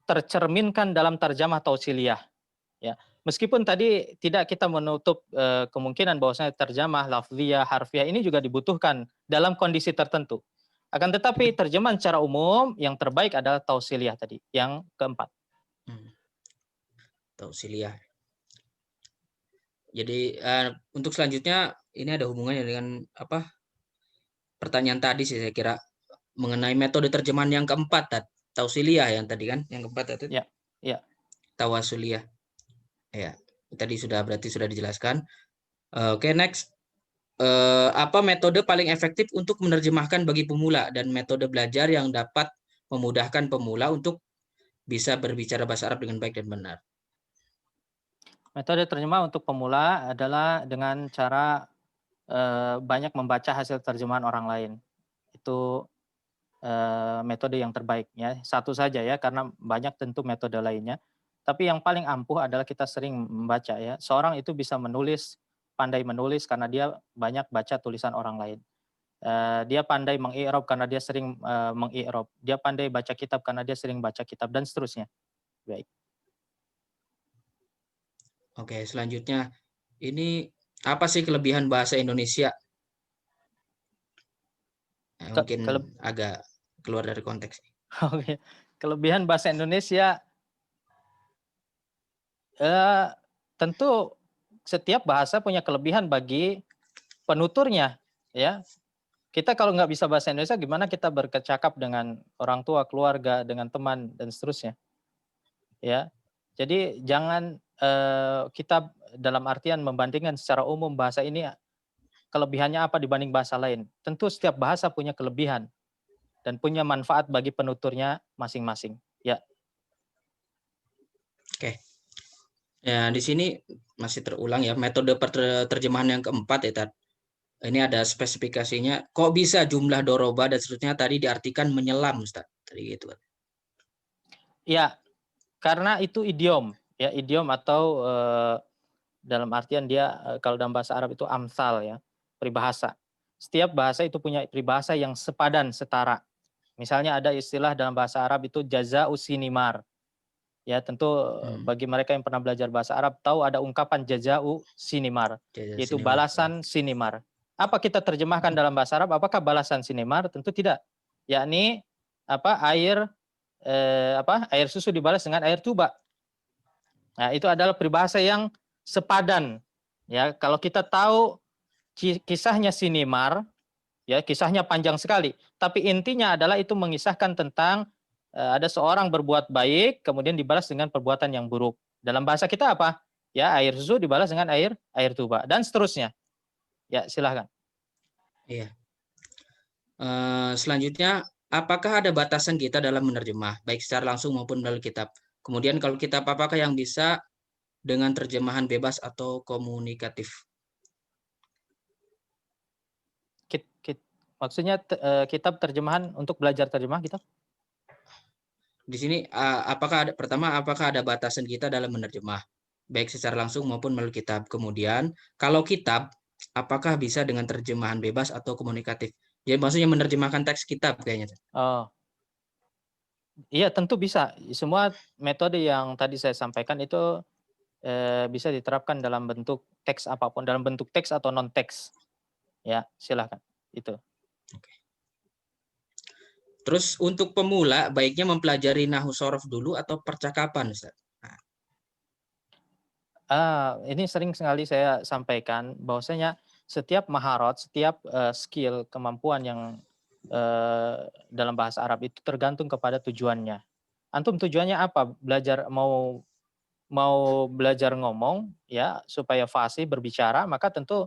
tercerminkan dalam tarjamah tausiliyah ya. Meskipun tadi tidak kita menutup kemungkinan bahwasanya terjemah lafziyah, harfiah ini juga dibutuhkan dalam kondisi tertentu. Akan tetapi terjemahan secara umum yang terbaik adalah tausiliyah tadi, yang keempat. Tausiliyah. Jadi untuk selanjutnya ini ada hubungannya dengan apa? Pertanyaan tadi sih saya kira mengenai metode terjemahan yang keempat, tausiliyah yang tadi kan, yang keempat itu. Ya, ya. Tawasuliyah. Ya, tadi berarti sudah dijelaskan. Oke, next. Apa metode paling efektif untuk menerjemahkan bagi pemula dan metode belajar yang dapat memudahkan pemula untuk bisa berbicara bahasa Arab dengan baik dan benar? Metode terjemah untuk pemula adalah dengan cara banyak membaca hasil terjemahan orang lain. Itu metode yang terbaik ya. Satu saja ya, karena banyak tentu metode lainnya. Tapi yang paling ampuh adalah kita sering membaca ya. Seorang itu bisa menulis, pandai menulis karena dia banyak baca tulisan orang lain. Dia pandai mengi'rab karena dia sering mengi'rab. Dia pandai baca kitab karena dia sering baca kitab dan seterusnya. Baik. Oke, selanjutnya ini apa sih kelebihan bahasa Indonesia? Mungkin agak keluar dari konteks. Oke. Kelebihan bahasa Indonesia tentu setiap bahasa punya kelebihan bagi penuturnya ya. Kita kalau nggak bisa bahasa Indonesia, gimana kita bercakap dengan orang tua, keluarga, dengan teman dan seterusnya ya. Jadi jangan kita dalam artian membandingkan secara umum bahasa ini kelebihannya apa dibanding bahasa lain. Tentu setiap bahasa punya kelebihan dan punya manfaat bagi penuturnya masing-masing ya. Oke. Ya, di sini masih terulang ya metode terjemahan yang keempat ya, Tad. Ini ada spesifikasinya. Kok bisa jumlah doroba dan seterusnya tadi diartikan menyelam, Ustaz? Tadi gitu. Ya, karena itu idiom ya, idiom atau dalam artian dia kalau dalam bahasa Arab itu amsal ya, peribahasa. Setiap bahasa itu punya peribahasa yang sepadan, setara. Misalnya ada istilah dalam bahasa Arab itu jaza'u sinimar. Ya, tentu bagi mereka yang pernah belajar bahasa Arab tahu ada ungkapan jaza'u sinimar, yaitu balasan sinimar. Apa kita terjemahkan dalam bahasa Arab? Apakah balasan sinimar? Tentu tidak. Yakni air susu dibalas dengan air tuba. Nah, itu adalah peribahasa yang sepadan. Ya, kalau kita tahu kisahnya sinimar, ya kisahnya panjang sekali. Tapi intinya adalah itu mengisahkan tentang ada seorang berbuat baik, kemudian dibalas dengan perbuatan yang buruk. Dalam bahasa kita apa? Ya, air susu dibalas dengan air tuba dan seterusnya. Ya, silahkan. Iya. Selanjutnya, apakah ada batasan kita dalam menerjemah, baik secara langsung maupun melalui kitab? Kemudian kalau kitab apakah yang bisa dengan terjemahan bebas atau komunikatif? Maksudnya kitab terjemahan untuk belajar terjemah kitab? Di sini apakah ada batasan kita dalam menerjemah, baik secara langsung maupun melalui kitab? Kemudian kalau kitab, apakah bisa dengan terjemahan bebas atau komunikatif? Jadi maksudnya menerjemahkan teks kitab kayaknya. Oh, iya tentu bisa. Semua metode yang tadi saya sampaikan itu bisa diterapkan dalam bentuk teks apapun, dalam bentuk teks atau non teks. Ya, silakan. Itu. Terus untuk pemula baiknya mempelajari nahwu shorof dulu atau percakapan, Ustaz? Ini sering sekali saya sampaikan bahwasanya setiap maharat, setiap skill, kemampuan yang dalam bahasa Arab itu tergantung kepada tujuannya. Antum tujuannya apa? Belajar mau belajar ngomong ya supaya fasih berbicara, maka tentu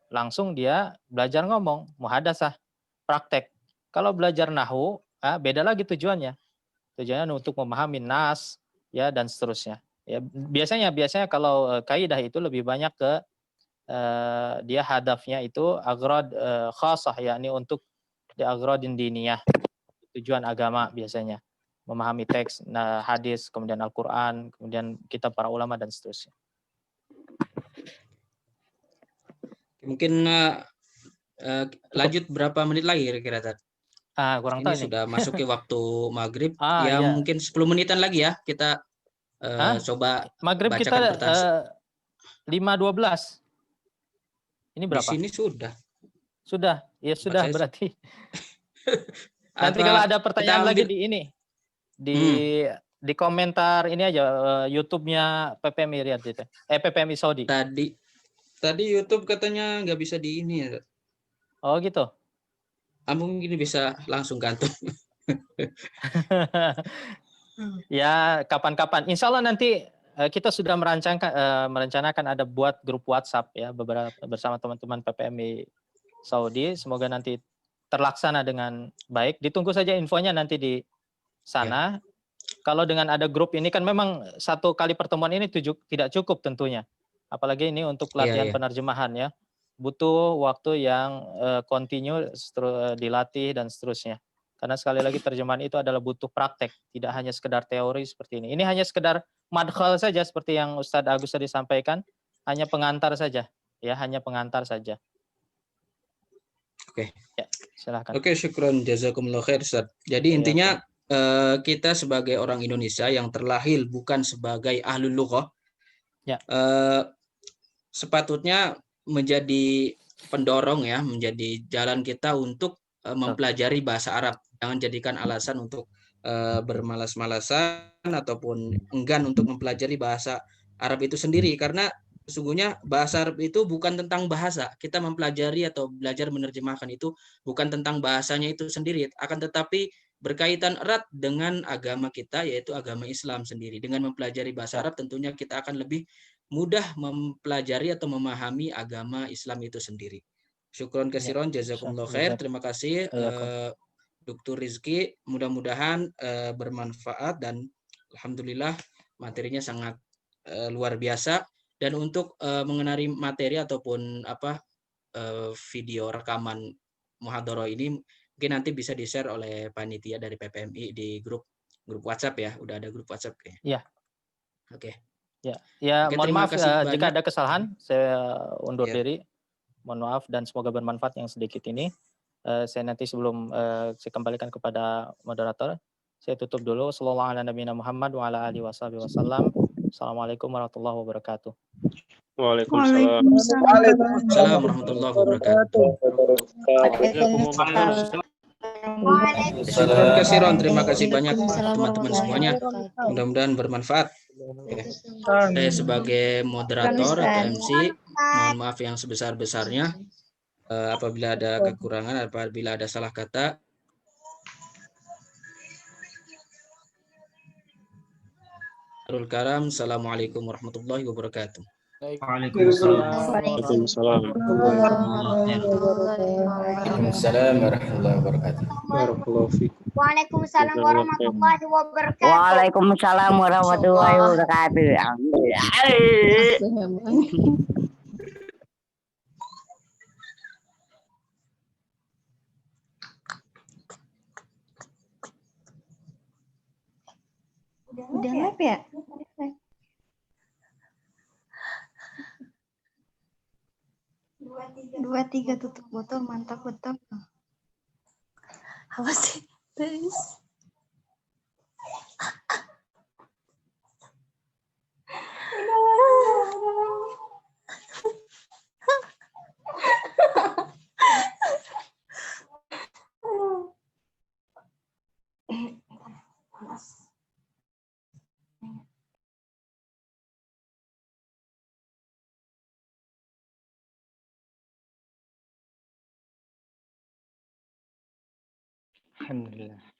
langsung dia belajar ngomong, muhadasah, praktek. Kalau belajar nahwu, beda lagi tujuannya. Tujuannya untuk memahami nas ya dan seterusnya. Ya, biasanya kalau kaidah itu lebih banyak ke dia hadafnya itu agrad khasah, yakni untuk di agradin diniyah, tujuan agama biasanya. Memahami teks, hadis, kemudian Al-Qur'an, kemudian kitab para ulama dan seterusnya. Mungkin lanjut berapa menit lagi kira-kira, Tad? Kurang Ini tahu nih. sudah masuk ke waktu maghrib. Iya. Mungkin 10 menitan lagi ya kita coba maghrib kita bacakan pertanyaan. 5.12. Ini Di berapa? sini sudah. Sudah, ya sudah saya berarti. Nanti kalau ada pertanyaan lagi di ini, di komentar ini aja YouTube-nya PPMI Riyadh itu. PPMI Saudi. Tadi YouTube katanya nggak bisa di ini ya. Oh gitu. Mungkin bisa langsung kantor. Ya kapan-kapan. Insya Allah nanti kita sudah merencanakan ada buat grup WhatsApp ya bersama teman-teman PPMI Saudi. Semoga nanti terlaksana dengan baik. Ditunggu saja infonya nanti di sana. Ya. Kalau dengan ada grup ini kan memang satu kali pertemuan ini tidak cukup tentunya. Apalagi ini untuk latihan penerjemahan ya. Butuh waktu yang kontinu dilatih dan seterusnya. Karena sekali lagi terjemahan itu adalah butuh praktek, tidak hanya sekedar teori seperti ini. Ini hanya sekedar madkhal saja seperti yang Ustadz Agus tadi sampaikan, hanya pengantar saja, ya hanya pengantar saja. Oke. Ya, silakan. Oke, syukron jazakumullah khair, Ustadz. Jadi intinya kita sebagai orang Indonesia yang terlahir bukan sebagai ahlul lughah, sepatutnya menjadi pendorong ya, menjadi jalan kita untuk mempelajari bahasa Arab. Jangan jadikan alasan untuk bermalas-malasan ataupun enggan untuk mempelajari bahasa Arab itu sendiri, karena sesungguhnya bahasa Arab itu bukan tentang bahasa. Kita mempelajari atau belajar menerjemahkan itu bukan tentang bahasanya itu sendiri, akan tetapi berkaitan erat dengan agama kita, yaitu agama Islam sendiri. Dengan mempelajari bahasa Arab tentunya kita akan lebih mudah mempelajari atau memahami agama Islam itu sendiri. Syukron kasiron, jazakumullah khair. Terima kasih Dr. Rizky. Mudah-mudahan bermanfaat dan alhamdulillah materinya sangat luar biasa. Dan untuk mengenai materi ataupun video rekaman muhadharah ini mungkin nanti bisa di-share oleh panitia dari PPMI di grup WhatsApp ya. Udah ada grup WhatsApp kayaknya. Iya. Oke. Ya, mohon maaf jika ada kesalahan, saya undur diri. Mohon maaf dan semoga bermanfaat yang sedikit ini. Saya nanti sebelum saya kembalikan kepada moderator, saya tutup dulu. Sallallahu ala nabiyina Muhammad wa ala alihi wasallam. Assalamualaikum warahmatullahi wabarakatuh. Waalaikumsalam. Waalaikumsalam warahmatullahi wabarakatuh. Syukron kasiron, terima kasih banyak teman-teman semuanya. Mudah-mudahan bermanfaat. Saya sebagai moderator atau MC, mohon maaf yang sebesar-besarnya apabila ada kekurangan, apabila ada salah kata. Assalamualaikum warahmatullahi wabarakatuh. Waalaikumsalam. Waalaikumsalam warahmatullahi wabarakatuh. Waalaikumsalam warahmatullahi wabarakatuh. Waalaikumsalam warahmatullahi wabarakatuh. Udah live ya? Dua tiga tutup botol, mantap betul. Apa sih? Terus. Alhamdulillah.